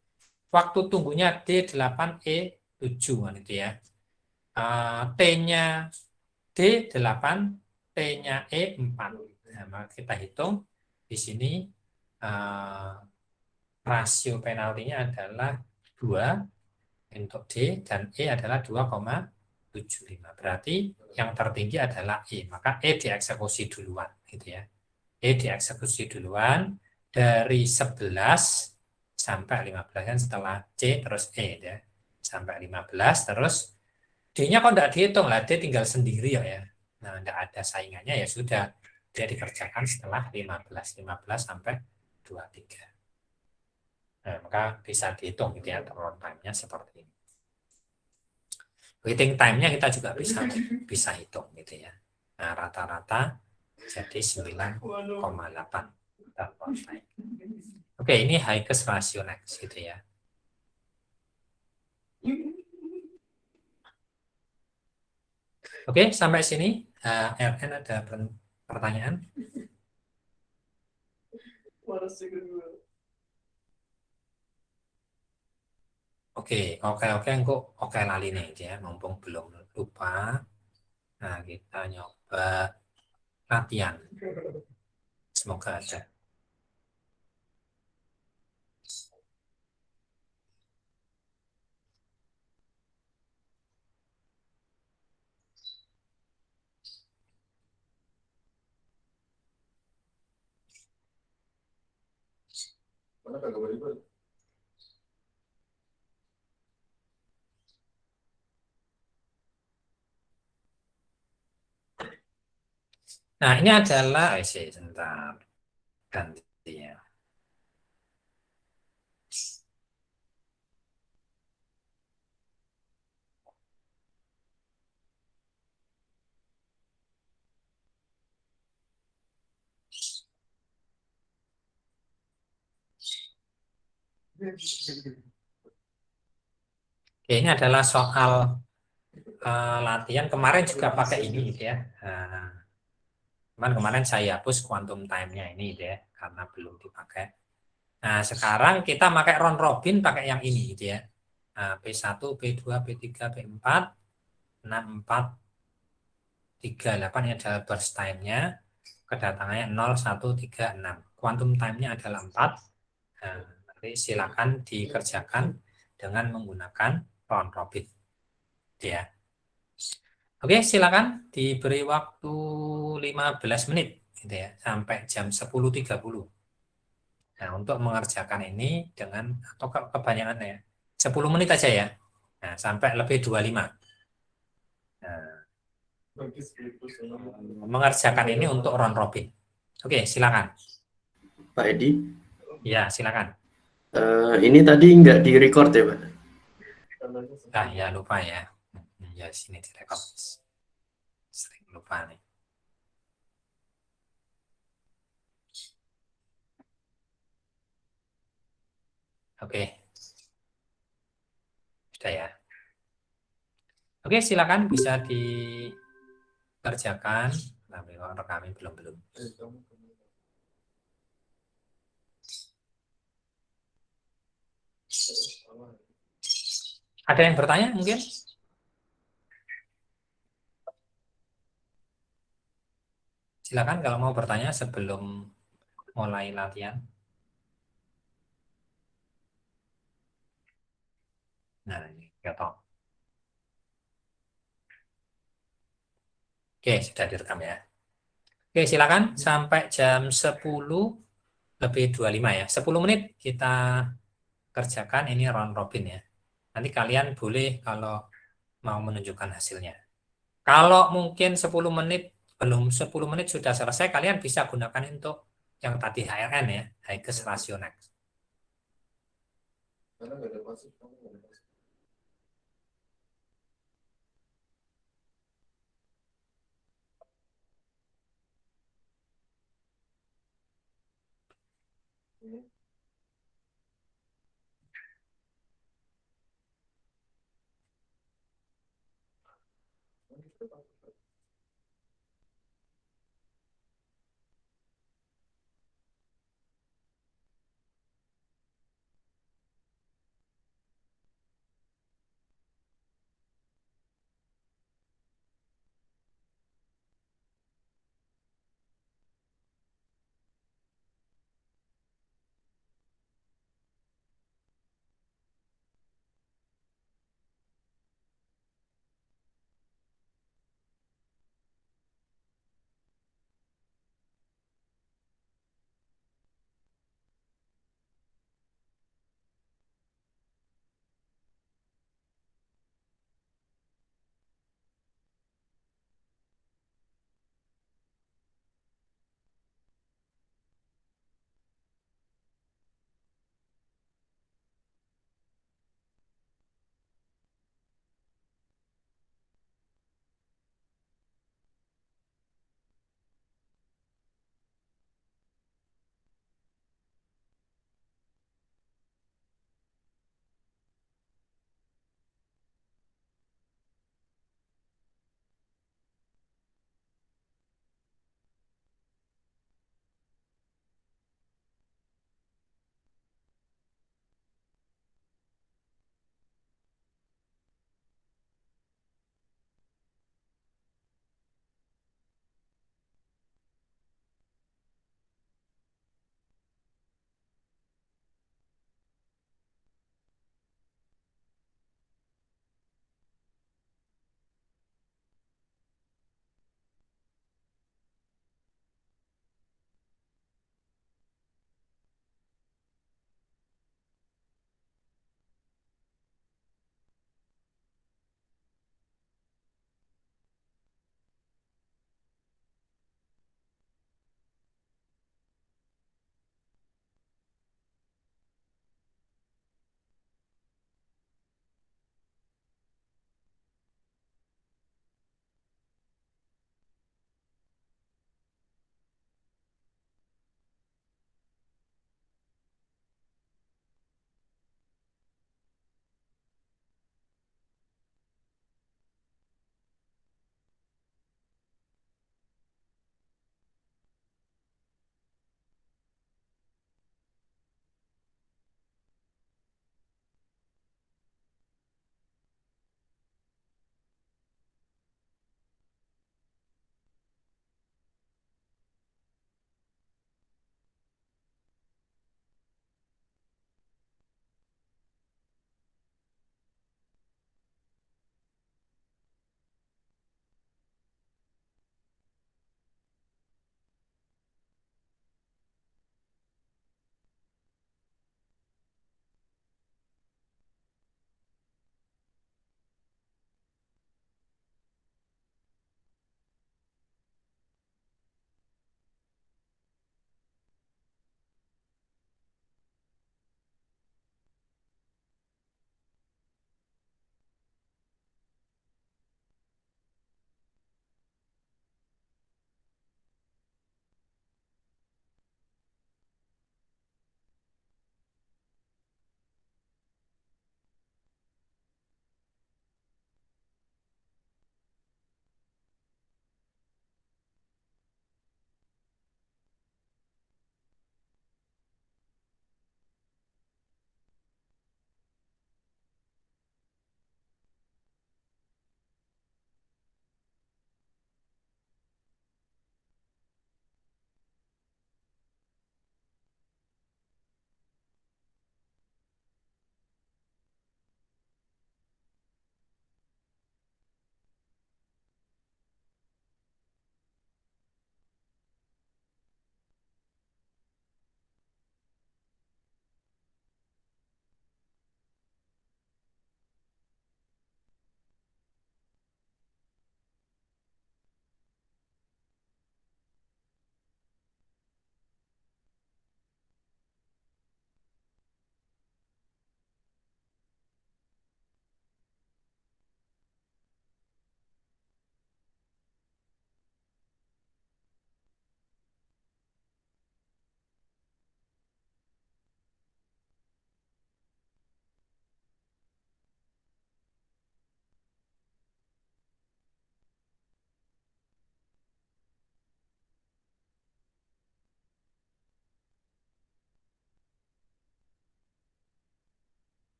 Waktu tunggunya D8, E7 kan itu ya. T-nya D8, T-nya E4. Nah, maka kita hitung di sini rasio penaltinya adalah 2 untuk D dan E adalah 2,75. Berarti yang tertinggi adalah E. Maka E dieksekusi duluan gitu ya. E dieksekusi duluan dari 11 sampai 15 kan setelah C terus E ya. Sampai 15 terus D-nya kok tidak dihitung lah, D tinggal sendiri ya. Nah, tidak ada saingannya ya sudah. Dia dikerjakan setelah 15 sampai 23. Nah, maka bisa dihitung gitu ya, turnaround time-nya seperti ini. Waiting time-nya kita juga bisa hitung gitu ya. Nah, rata-rata jadi 9,8 turnaround time. Oke, ini highest ratio next gitu ya. Oke, sampai sini RN ada pertanyaan? Oke, oke lali nih ya, mumpung belum lupa. Nah, kita nyoba latihan. Semoga ada. Mana kagak boleh. Nah, ini adalah, sebentar, ganti ya. Oke, ini adalah soal latihan kemarin juga pakai ini gitu ya. Cuman kemarin saya hapus quantum time-nya ini gitu ya, karena belum dipakai. Nah, sekarang kita pakai round robin pakai yang ini gitu ya. Nah, P1, P2, P3, P4, 64, 38 ini adalah burst time-nya. Kedatangannya 0, 1, 3, 6. Quantum time-nya adalah 4. Nah, nanti silakan dikerjakan dengan menggunakan round robin. Gitu ya. Oke, silakan diberi waktu 15 menit gitu ya, sampai jam 10.30. Nah, untuk mengerjakan ini dengan atau kebanyakan ya 10 menit aja ya. Nah, sampai lebih 25. Nah, mengerjakan ini untuk round robin. Oke, silakan. Pak Edi, Ya, silakan. ini tadi nggak di-record ya, Pak? Nah, ya lupa ya. Ya, sini direkod. Sering lupa nih. Oke, sudah ya. Oke, silakan bisa dikerjakan. Tapi kalau kami belum. Ada yang bertanya mungkin? Silakan kalau mau bertanya sebelum mulai latihan. Nah, ini Gatot. Oke, sudah direkam ya. Oke, silakan sampai jam 10 lebih 25 ya. 10 menit kita kerjakan ini round robin ya. Nanti kalian boleh kalau mau menunjukkan hasilnya. Kalau mungkin 10 menit belum 10 menit sudah selesai, kalian bisa gunakan untuk yang tadi HRN ya, Higgs Ratio Next. Mana nggak ada masuk, kamu nggak ada masuk.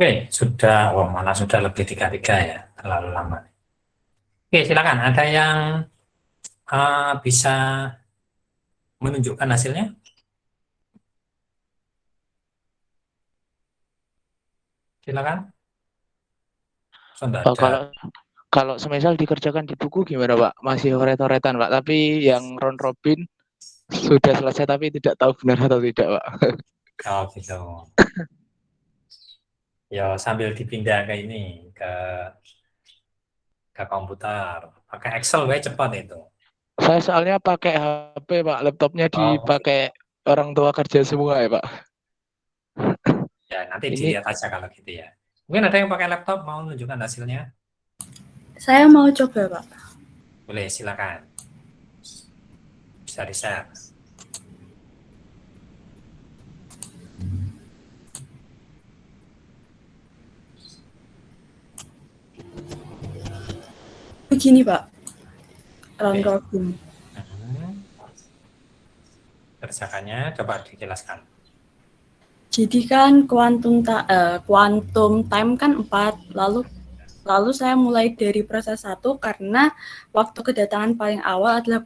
Oke, sudah, oh malah sudah lebih 33 ya, terlalu lama. Oke, silakan. Ada yang bisa menunjukkan hasilnya? Silakan. Sudah Oh, ada. kalau semisal dikerjakan di buku gimana Pak? Masih coret-coretan Pak, tapi yang round robin sudah selesai tapi tidak tahu benar atau tidak Pak. Oh gitu. Ya sambil dipindah ke ini, ke komputer. Pakai Excel way cepat itu. Saya soalnya pakai HP Pak, laptopnya Oh dipakai orang tua kerja semua ya Pak. ya, nanti Ini dilihat aja kalau gitu ya. Mungkin ada yang pakai laptop mau menunjukkan hasilnya? Saya mau coba, Pak. Boleh, silakan. Bisa di-share. Begini, Pak. Round Oke. robin. Kerjakannya coba dijelaskan. Jadi kan quantum time kan 4, lalu saya mulai dari proses 1 karena waktu kedatangan paling awal adalah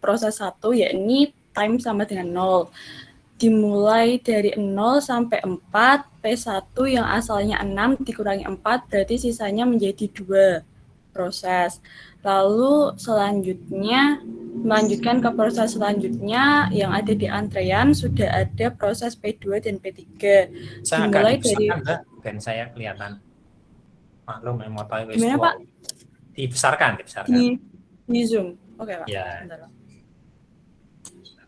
proses 1, yakni time sama dengan 0. Dimulai dari 0 sampai 4, P1 yang asalnya 6 dikurangi 4, berarti sisanya menjadi 2 proses. Lalu selanjutnya melanjutkan ke proses selanjutnya yang ada di antrean, sudah ada proses P2 dan P3. Saya Dimulai agak dari dibesarkan, Mbak, dan saya kelihatan. Maklum, yang mau tahu gimana Pak? Dibesarkan. Di Zoom. Oke Pak. Ya. Bentar, Pak.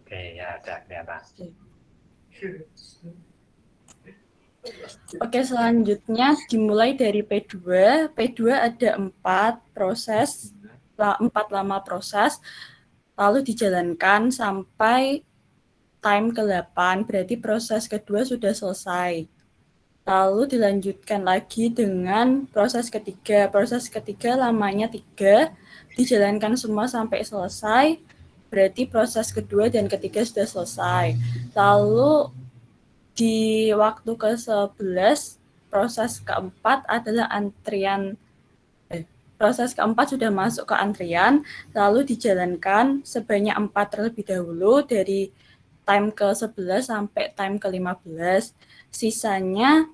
Oke, ya ada kelihatan. Oke, selanjutnya dimulai dari P2. P2 ada 4 proses, 4 lama proses, lalu dijalankan sampai time ke-8, berarti proses kedua sudah selesai. Lalu dilanjutkan lagi dengan proses ketiga. Proses ketiga lamanya 3, dijalankan semua sampai selesai, berarti proses kedua dan ketiga sudah selesai. Lalu di waktu ke-11, proses keempat adalah proses keempat sudah masuk ke antrian, lalu dijalankan sebanyak 4 terlebih dahulu dari time ke-11 sampai time ke-15. Sisanya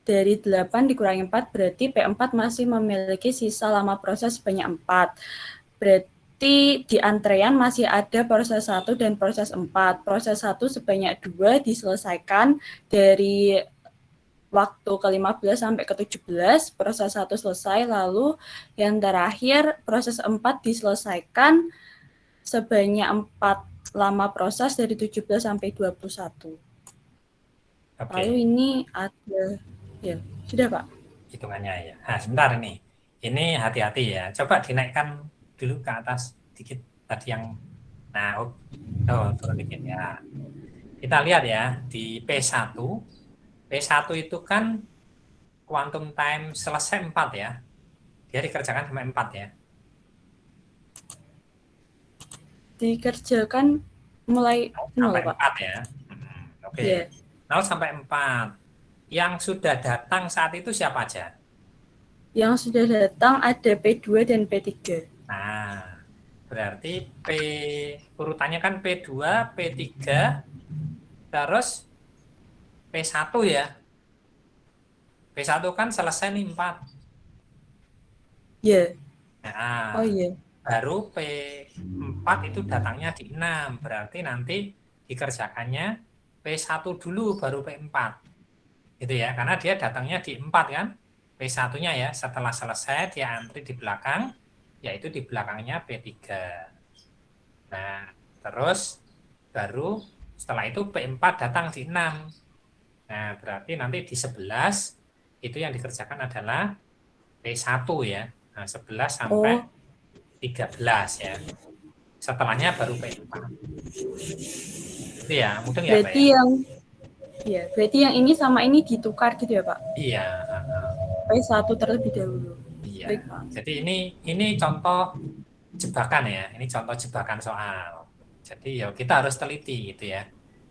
dari 8 dikurangi 4, berarti P4 masih memiliki sisa lama proses sebanyak 4. Berarti di antrean masih ada proses 1 dan proses 4. Proses 1 sebanyak 2 diselesaikan dari waktu ke-15 sampai ke-17, proses 1 selesai, lalu yang terakhir proses 4 diselesaikan sebanyak 4 lama proses dari 17 sampai 21. Oke. Lalu ini ada, ya sudah Pak. Hitungannya ya. Nah, sebentar ini. Ini hati-hati ya. Coba dinaikkan dulu ke atas dikit tadi yang. Nah, turun dikit ya. Kita lihat ya di P1. P1 itu kan quantum time selesai 4 ya. Dia dikerjakan sampai 4 ya. Dikerjakan mulai 0 Sampai Pak. 4 ya. Oke. Yeah. 0 sampai 4. Yang sudah datang saat itu siapa aja? Yang sudah datang ada P2 dan P3. Nah, berarti urutannya kan P2, P3, terus P1 ya. P1 kan selesai nih 4. Ya. Nah, Oh iya. baru P4 itu datangnya di 6. Berarti nanti dikerjakannya P1 dulu baru P4. Gitu ya, karena dia datangnya di 4 kan. P1-nya ya, setelah selesai dia antri di belakang, yaitu di belakangnya P3. Nah, terus baru setelah itu P4 datang di 6. Nah, berarti nanti di 11 itu yang dikerjakan adalah P1 ya. Nah, 11 sampai 13 ya. Setelahnya baru P4. Itu ya, mungkin ya Pak ya. Berarti yang ini sama ini ditukar gitu ya Pak? Iya. P1 terlebih dahulu. Iya. Baik, Pak. Jadi ini contoh jebakan ya. Ini contoh jebakan soal. Jadi ya kita harus teliti gitu ya.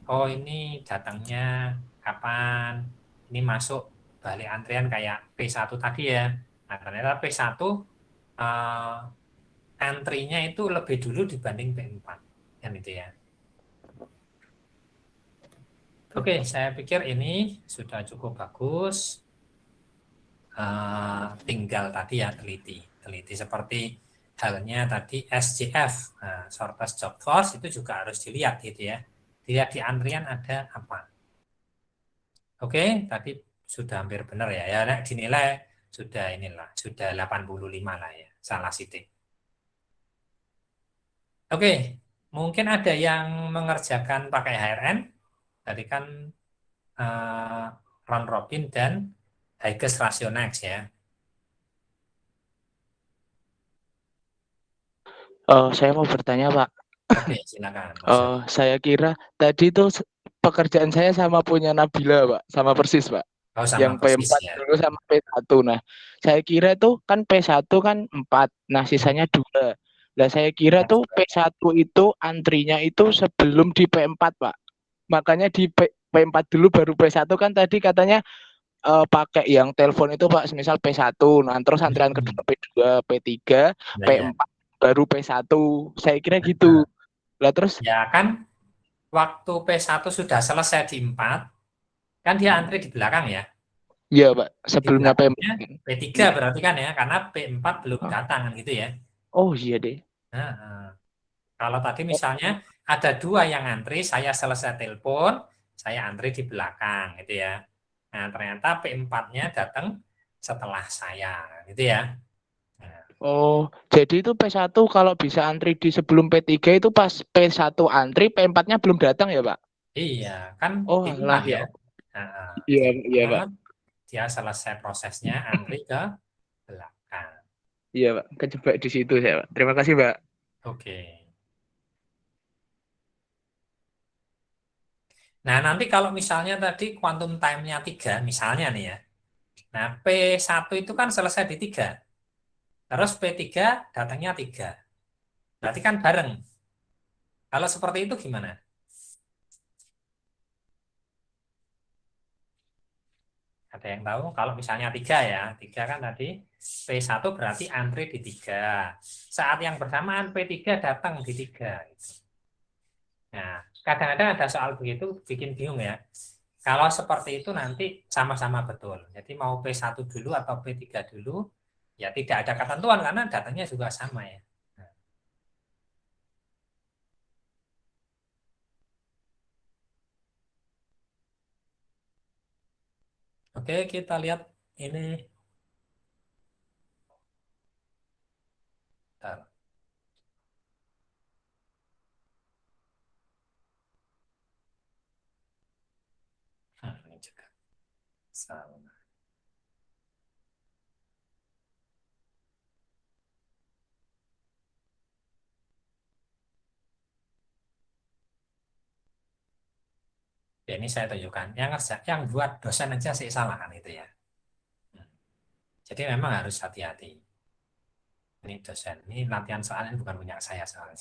Oh, ini datangnya kapan? Ini masuk balik antrian kayak P1 tadi ya. Nah, ternyata P1 antrinya itu lebih dulu dibanding P4. Kan itu ya. Oke, saya pikir ini sudah cukup bagus. Tinggal tadi ya teliti seperti halnya tadi SJF, shortest job force itu juga harus dilihat gitu ya. Dilihat di antrian ada apa. Oke, tadi sudah hampir benar ya. Ya, nek dinilai sudah inilah, sudah 85 lah ya, salah sitik. Oke, mungkin ada yang mengerjakan pakai HRN. Tadi kan round robin dan Huygens ratio next ya. Saya mau bertanya, Pak. Oke, silakan Mas Yodi. Saya kira tadi itu pekerjaan saya sama punya Nabila, Pak, sama persis, Pak. Oh, sama Yang persis P4 ya. dulu sama P1. Nah, saya kira itu kan P1 kan 4, nah sisanya 2. Nah, saya kira tuh P1 itu antrinya itu sebelum di P4, Pak. Makanya di P4 dulu baru P1 kan tadi katanya pakai yang telepon itu Pak, semisal P1, nah terus antrian kedua P2, P3, Nah, ya. P4 baru P1. Saya kira gitu. Lah terus Ya kan waktu P1 sudah selesai di 4, kan dia antri di belakang ya. iya Pak, Di sebelumnya belakangnya P4. P3 berarti kan ya, karena P4 belum datang kan gitu ya. Oh iya deh. Nah, kalau tadi misalnya ada 2 yang antri, saya selesai telepon, saya antri di belakang gitu ya. Nah, ternyata P4-nya datang setelah saya gitu ya. Nah, Oh, jadi itu P1 kalau bisa antri di sebelum P3 itu pas P1 antri, P4-nya belum datang ya, Pak? iya, kan Oh, timpang alah ya. ya. Nah, Iya, iya, Pak. timpang, dia selesai prosesnya antri ke belakang. Iya, Pak. Kejebak di situ saya, Pak. Terima kasih, Pak. Oke. Nah, nanti kalau misalnya tadi quantum time-nya 3, misalnya nih ya. Nah, P1 itu kan selesai di 3. Terus P3 datangnya 3. Berarti kan bareng. Kalau seperti itu gimana? Ada yang tahu? Kalau misalnya 3 ya. 3 kan tadi P1 berarti antri di 3. Saat yang bersamaan P3 datang di 3. Nah, kadang-kadang ada soal begitu bikin bingung ya. Kalau seperti itu nanti sama-sama betul. Jadi mau P1 dulu atau P3 dulu, ya tidak ada ketentuan karena datanya juga sama ya. Nah, oke, kita lihat ini. Bentar. Ini juga sama. Ya, ini saya tunjukkan. Yang buat dosen aja sih salah kan itu ya. Jadi memang harus hati-hati. Ini dosen, ini latihan soalnya bukan punya saya soalnya.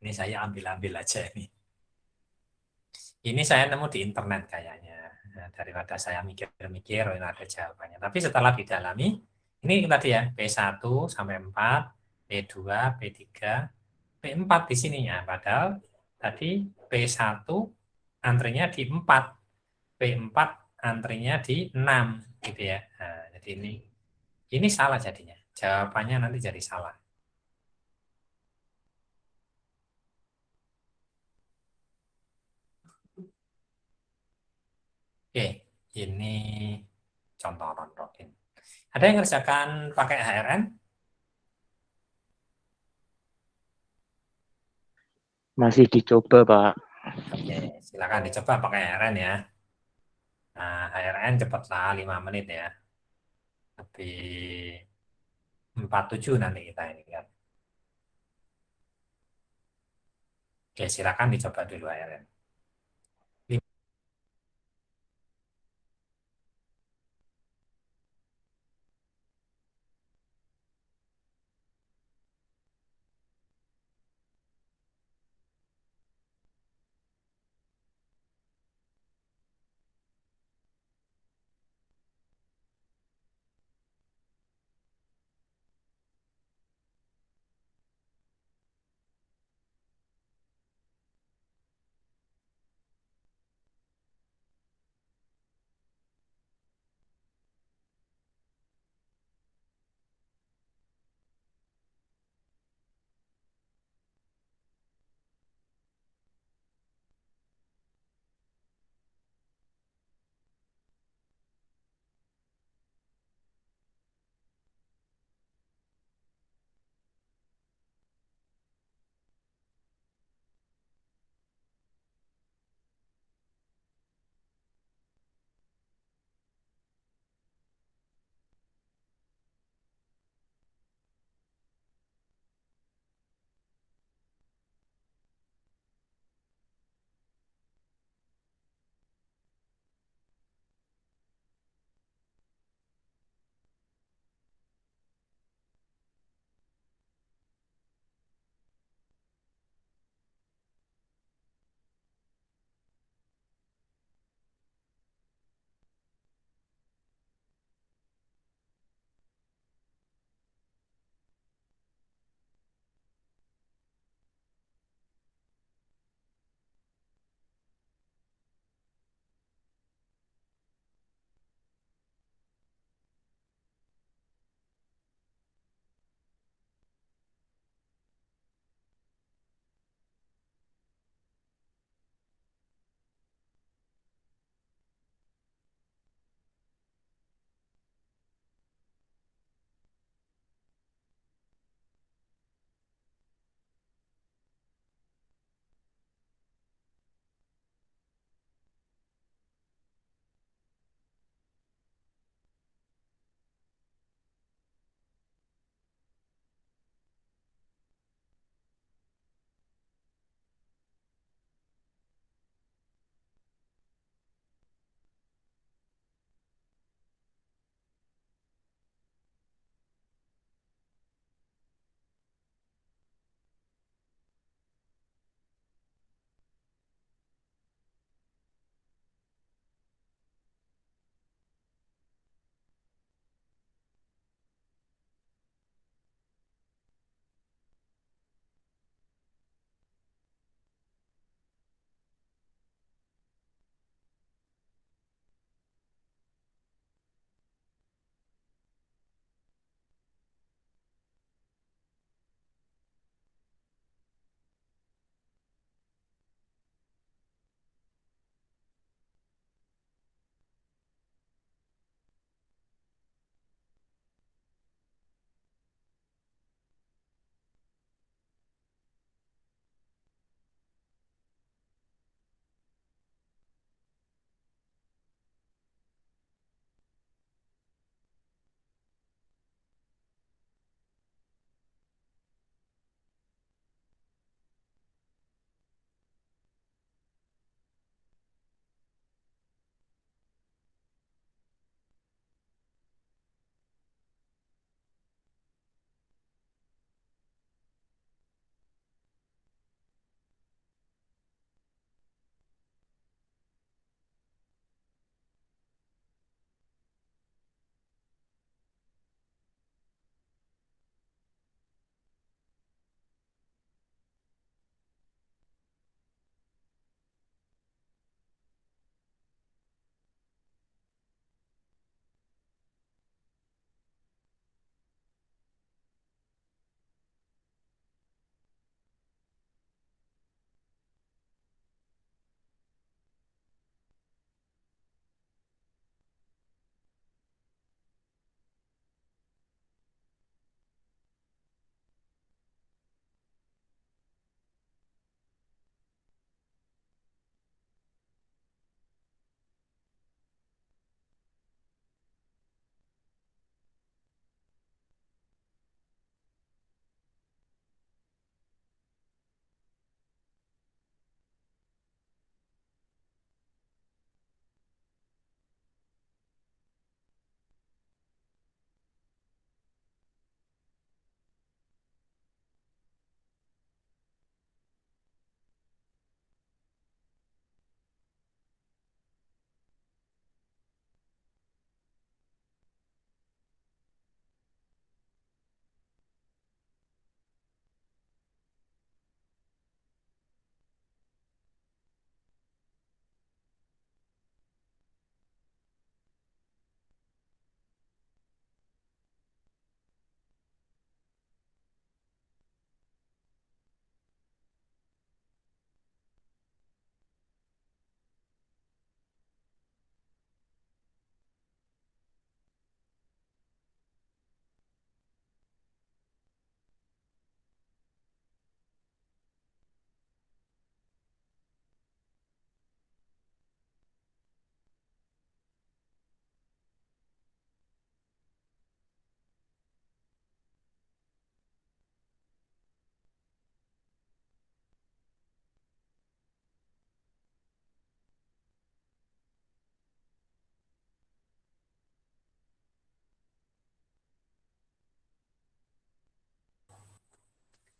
Ini saya ambil-ambil aja ini. Ini saya nemu di internet kayaknya. Nah, daripada saya mikir-mikir, oh, ini ada jawabannya. Tapi setelah didalami, ini tadi ya, P1 sampai 4, P2, P3, P4 di sini ya. Padahal tadi P1 antrinya di 4, P4 antrinya di 6 gitu ya. Nah, jadi ini salah jadinya. Jawabannya nanti jadi salah. Oke, ini contoh rontokin. Ada yang ngerjakan pakai HRN? Masih dicoba, Pak. Oke, silakan dicoba pakai HRN ya. Nah, HRN cepatlah 5 menit ya. Lebih 47 nanti kita ini kan. Oke, silakan dicoba dulu HRN.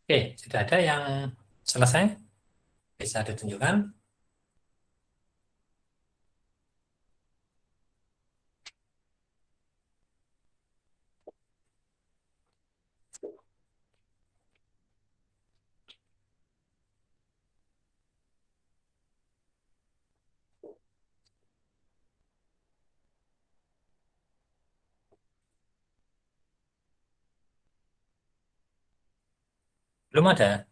Oke, sudah ada yang selesai? Bisa ditunjukkan? Belum ada?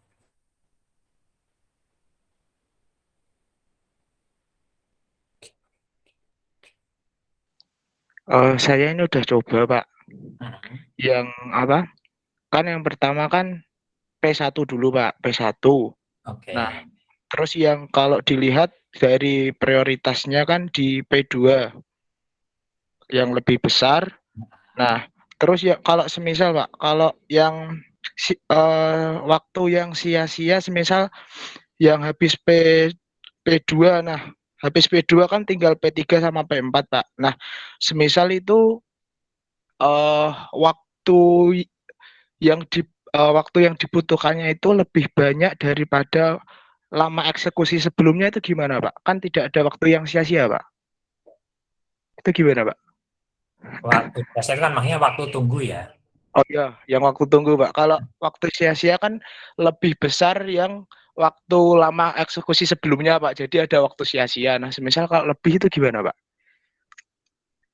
Saya ini udah coba, Pak. Hmm, Yang apa? Kan yang pertama kan P1 dulu, Pak, P1. Oke. Nah, terus yang kalau dilihat dari prioritasnya kan di P2 yang lebih besar. Nah, terus ya kalau semisal, Pak, kalau yang waktu yang sia-sia semisal yang habis P2, nah habis P2 kan tinggal P3 sama P4, Pak. Nah, semisal itu waktu waktu yang dibutuhkannya itu lebih banyak daripada lama eksekusi sebelumnya itu gimana, Pak? Kan tidak ada waktu yang sia-sia, Pak. Itu gimana, Pak? Waktu biasanya kan makanya waktu tunggu ya. Oh iya, yang waktu tunggu, Pak. Kalau waktu sia-sia kan lebih besar yang waktu lama eksekusi sebelumnya, Pak. Jadi ada waktu sia-sia. Nah, semisal kalau lebih itu gimana, Pak?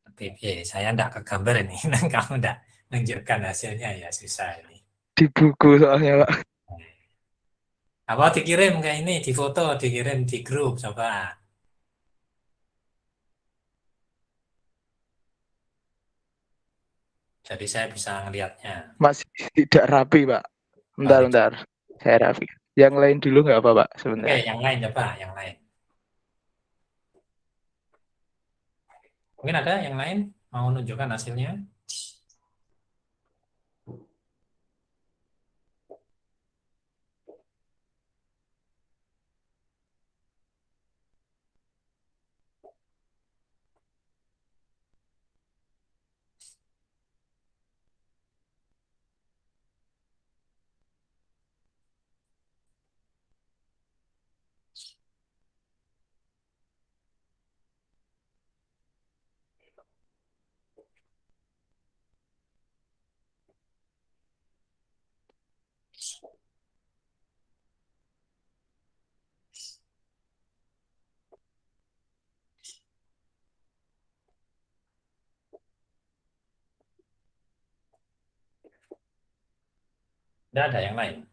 Oke, saya enggak ke gambar ini. Nah, kamu enggak menunjukkan hasilnya ya susah ini. Di buku soalnya, Pak. Apa dikirim kayak ini, di foto, dikirim di grup, coba. Jadi saya bisa ngelihatnya. Masih tidak rapi, Pak. Oh, Bentar, bentar. Saya rapi. Yang lain dulu nggak apa, Pak? Oke, Sebentar. yang lain coba, yang lain. Mungkin ada yang lain mau menunjukkan hasilnya? Tidak ada yang lain.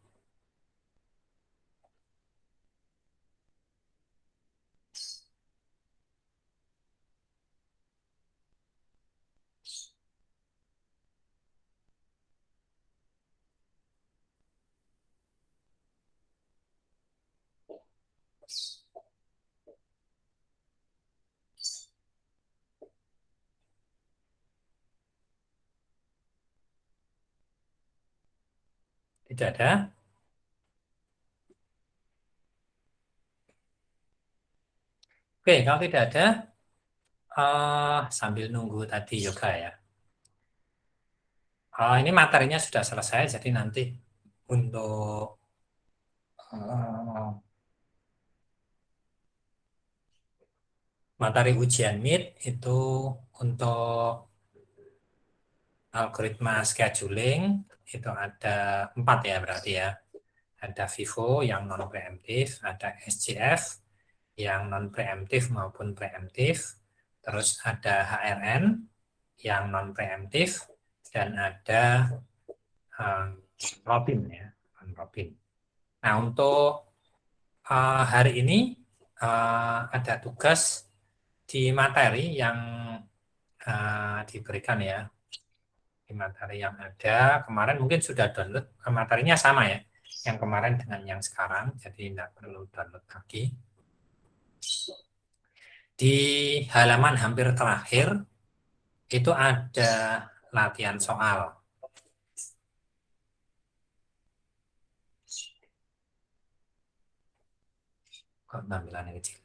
Tidak ada. Oke, kalau tidak ada, sambil nunggu tadi yoga ya. Ini materinya sudah selesai, jadi nanti untuk eh, materi ujian MIT itu untuk algoritma scheduling itu ada 4 ya berarti ya. Ada Vivo yang non preemptif, ada SCF yang non preemptif maupun preemptif, terus ada HRN yang non preemptif dan ada Robin ya, Robin. Nah untuk hari ini ada tugas di materi yang diberikan ya, di materi yang ada kemarin mungkin sudah download, materinya sama ya, yang kemarin dengan yang sekarang, jadi tidak perlu download lagi. Di halaman hampir terakhir itu ada latihan soal. Kok tampilannya kecil?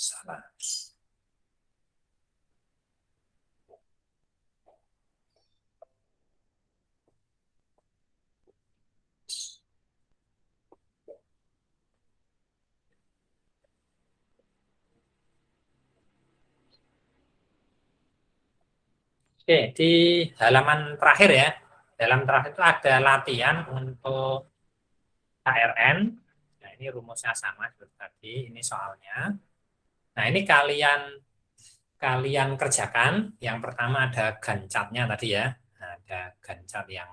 Salah. Oke, di halaman terakhir ya. Dalam terakhir itu ada latihan untuk HRN. Nah, ini rumusnya sama seperti tadi. Ini soalnya. Nah, ini kalian kerjakan. Yang pertama ada Gantt chart-nya tadi ya. Nah, ada Gantt chart yang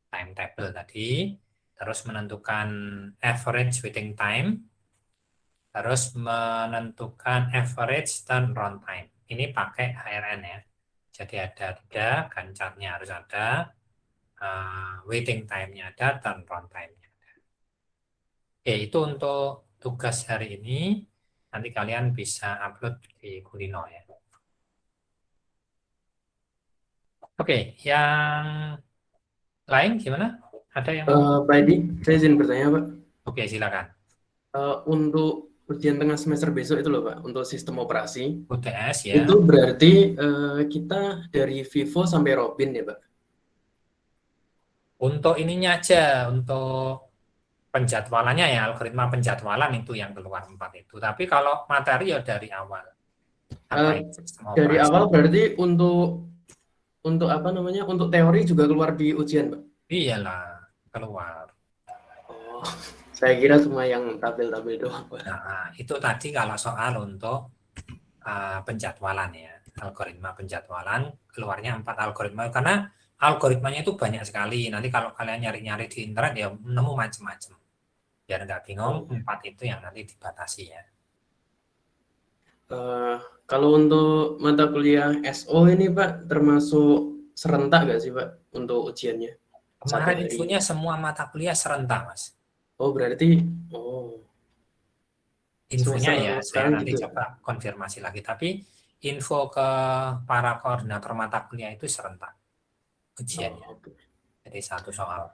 timetable tadi. Terus menentukan average waiting time. Terus menentukan average turnaround time. Ini pakai HRN ya. Jadi ada 3, Gantt chart-nya harus ada, waiting time-nya ada, turnaround time-nya ada. Oke, itu untuk tugas hari ini. Nanti kalian bisa upload di Kulino ya. Oke, yang lain gimana? Ada yang Pak Edi, saya izin bertanya Pak. Oke, silakan. Untuk ujian tengah semester besok itu loh Pak, untuk sistem operasi, UTS ya. itu berarti kita dari Vivo sampai Robin ya Pak? Untuk ininya aja, untuk penjadwalannya ya, algoritma penjadwalan itu yang keluar 4 itu. Tapi kalau materi ya dari awal. Apa itu sistem Dari operasi? awal berarti untuk apa namanya, untuk teori juga keluar di ujian Pak? Iyalah, keluar. Oh, saya kira cuma yang tabel-tabel doang Pak. Nah, itu tadi kalau soal untuk penjadwalan ya, algoritma penjadwalan, keluarnya 4 algoritma, karena algoritmanya itu banyak sekali. Nanti kalau kalian nyari-nyari di internet ya nemu macam-macam. Biar nggak bingung, 4 itu yang nanti dibatasi ya. Kalau untuk mata kuliah SO ini Pak, termasuk serentak nggak sih Pak untuk ujiannya? Kemarin infonya semua mata kuliah serentak, Mas. Oh berarti, Infonya semester ya, saya sekarang nanti gitu. coba konfirmasi lagi. Tapi info ke para koordinator mata kuliah itu serentak ujiannya. Oh, oke. Jadi satu soal.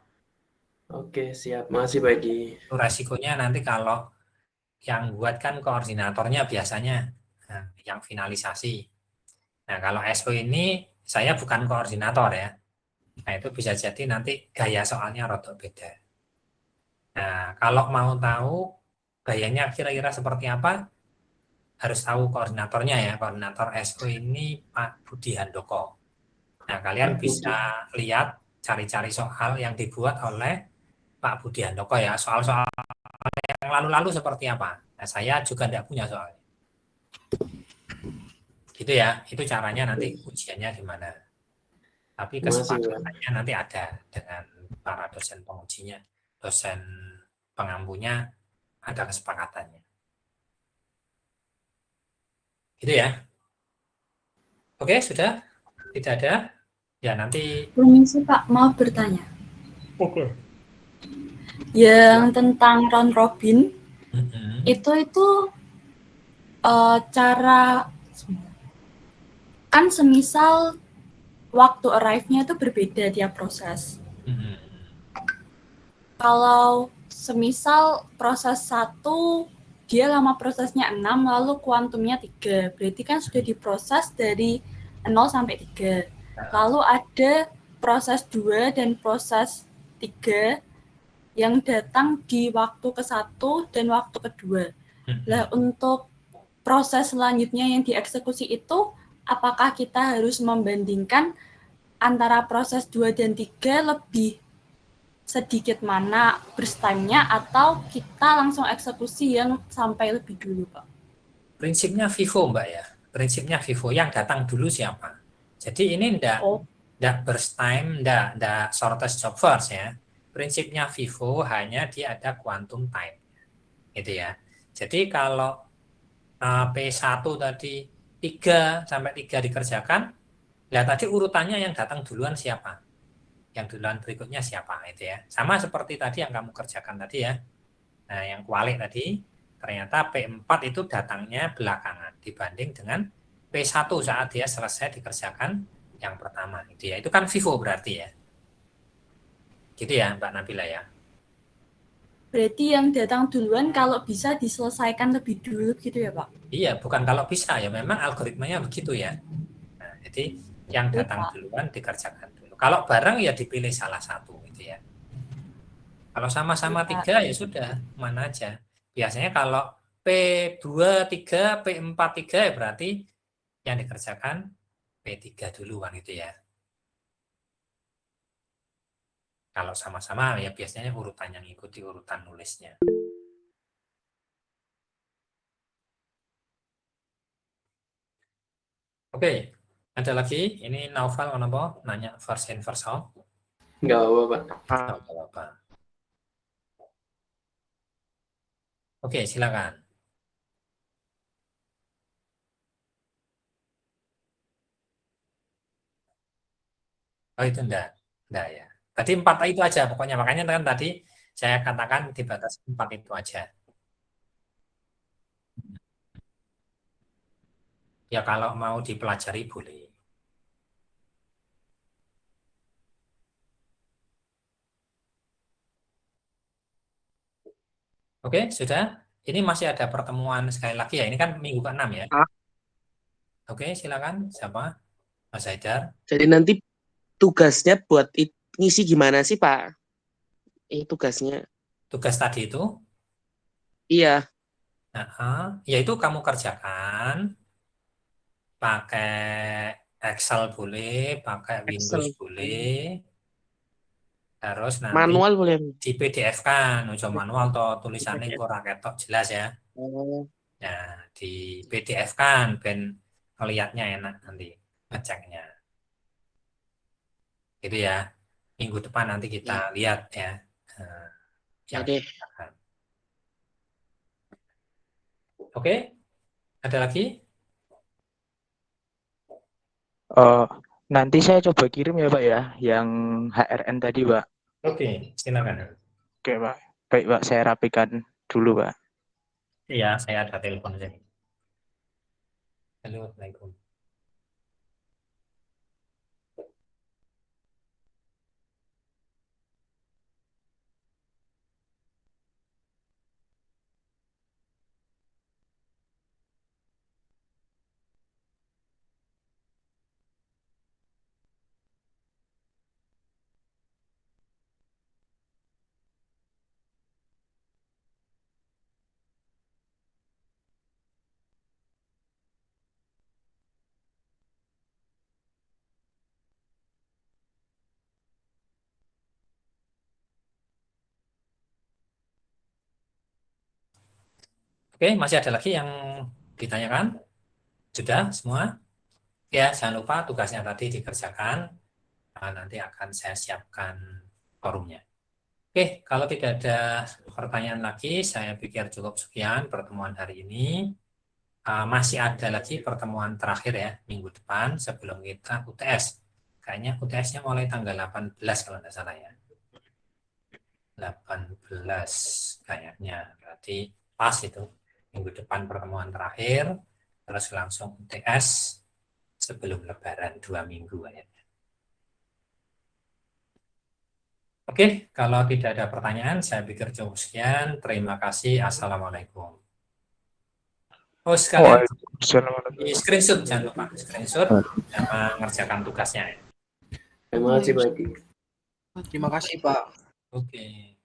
Oke, siap. Makasih Pak Edi. Itu resikonya nanti kalau yang buat kan koordinatornya biasanya yang finalisasi. Nah, kalau SO ini saya bukan koordinator ya. Nah, itu bisa jadi nanti gaya soalnya rodok beda. Nah, kalau mau tahu gayanya kira-kira seperti apa, harus tahu koordinatornya ya. Koordinator SO ini Pak Budi Handoko. Nah, kalian Pak Budi. bisa lihat, cari-cari soal yang dibuat oleh Pak Budi Handoko ya. Soal-soal yang lalu-lalu seperti apa. Nah, saya juga tidak punya soalnya. Gitu ya, itu caranya nanti ujiannya gimana. Tapi kesepakatannya nanti ada dengan para dosen pengujinya, dosen pengampunya, ada kesepakatannya. Gitu ya. Oke, sudah? Tidak ada? Ya, nanti. Permisi Pak, mau bertanya. Oke. Yang tentang round robin, itu cara, kan semisal waktu arrive-nya itu berbeda tiap proses. Kalau semisal proses 1, dia lama prosesnya 6, lalu kuantumnya 3. Berarti kan sudah diproses dari 0 sampai 3. Lalu ada proses 2 dan proses 3 yang datang di waktu ke-1 dan waktu kedua. Nah, untuk proses selanjutnya yang dieksekusi itu, apakah kita harus membandingkan antara proses 2 dan 3 lebih sedikit mana burst time-nya, atau kita langsung eksekusi yang sampai lebih dulu, Pak? Prinsipnya FIFO, Mbak ya. Prinsipnya FIFO, yang datang dulu siapa. Jadi ini enggak burst time, enggak shortest job first ya. Prinsipnya FIFO hanya dia ada quantum time. Gitu ya. Jadi kalau P1 tadi 3 sampai 3 dikerjakan, nah tadi urutannya yang datang duluan siapa? Yang duluan berikutnya siapa itu ya. Sama seperti tadi yang kamu kerjakan tadi ya. Nah, yang kualik tadi ternyata P4 itu datangnya belakangan dibanding dengan P1 saat dia selesai dikerjakan yang pertama itu ya. Itu kan FIFO berarti ya. Gitu ya Mbak Nabila ya. Berarti yang datang duluan kalau bisa diselesaikan lebih dulu gitu ya Pak? Iya, bukan kalau bisa ya, memang algoritmanya begitu ya. Nah, jadi yang datang duluan dikerjakan dulu. Kalau bareng ya dipilih salah satu gitu ya. Kalau sama-sama Iya. 3 ya sudah, mana aja. Biasanya kalau P2, 3, P4, 3 ya berarti yang dikerjakan P3 duluan gitu ya. Kalau sama-sama ya biasanya urutan yang ikuti urutan nulisnya. Oke, ada lagi? Ini Naufal kenapa nanya first in first out? Nggak apa-apa, Pak. Nggak apa-apa. Oke, silakan. Oh itu enggak ya. Tadi 4 itu aja pokoknya, makanya kan tadi saya katakan dibatasi 4 itu aja. Ya kalau mau dipelajari boleh. Oke, sudah. Ini masih ada pertemuan sekali lagi ya. Ini kan minggu ke-6 ya. Ah. Oke, silakan. Siapa? Mas Haidar. Jadi nanti tugasnya buat ngisi gimana sih Pak? Tugasnya. Tugas tadi itu, Iya, yaitu kamu kerjakan pakai Excel boleh, pakai Windows Excel. boleh, terus nanti Manual boleh. di PDF kan, udah manual atau tulisannya kurang ketok jelas ya. Oh, Nah, di PDF kan, ben ngeliatnya enak nanti ngeceknya. Gitu ya. Minggu depan nanti kita ya, lihat ya. Yang deh. dikerjakan. Oke, ada lagi? Nanti saya coba kirim ya Pak ya, yang HRN tadi Pak. Oke, silakan. Oke Pak. Baik Pak, saya rapikan dulu Pak. Iya, saya ada telepon aja. Halo, Assalamualaikum. Oke, masih ada lagi yang ditanyakan? Sudah semua? Ya, jangan lupa tugasnya tadi dikerjakan. Nah, nanti akan saya siapkan forumnya. Oke, kalau tidak ada pertanyaan lagi, saya pikir cukup sekian pertemuan hari ini. Masih ada lagi pertemuan terakhir ya, minggu depan sebelum kita UTS. Kayaknya UTS-nya mulai tanggal 18 kalau tidak salah ya. 18 kayaknya, berarti pas itu. Minggu depan pertemuan terakhir, terus langsung UTS sebelum Lebaran 2 minggu ya. Oke, kalau tidak ada pertanyaan, saya pikir cukup sekian. Terima kasih. Assalamualaikum. Oh, sekalian di screenshot, jangan lupa screenshot sama ngerjakan tugasnya. Terima kasih Pak Edi. Terima kasih Pak. Oke.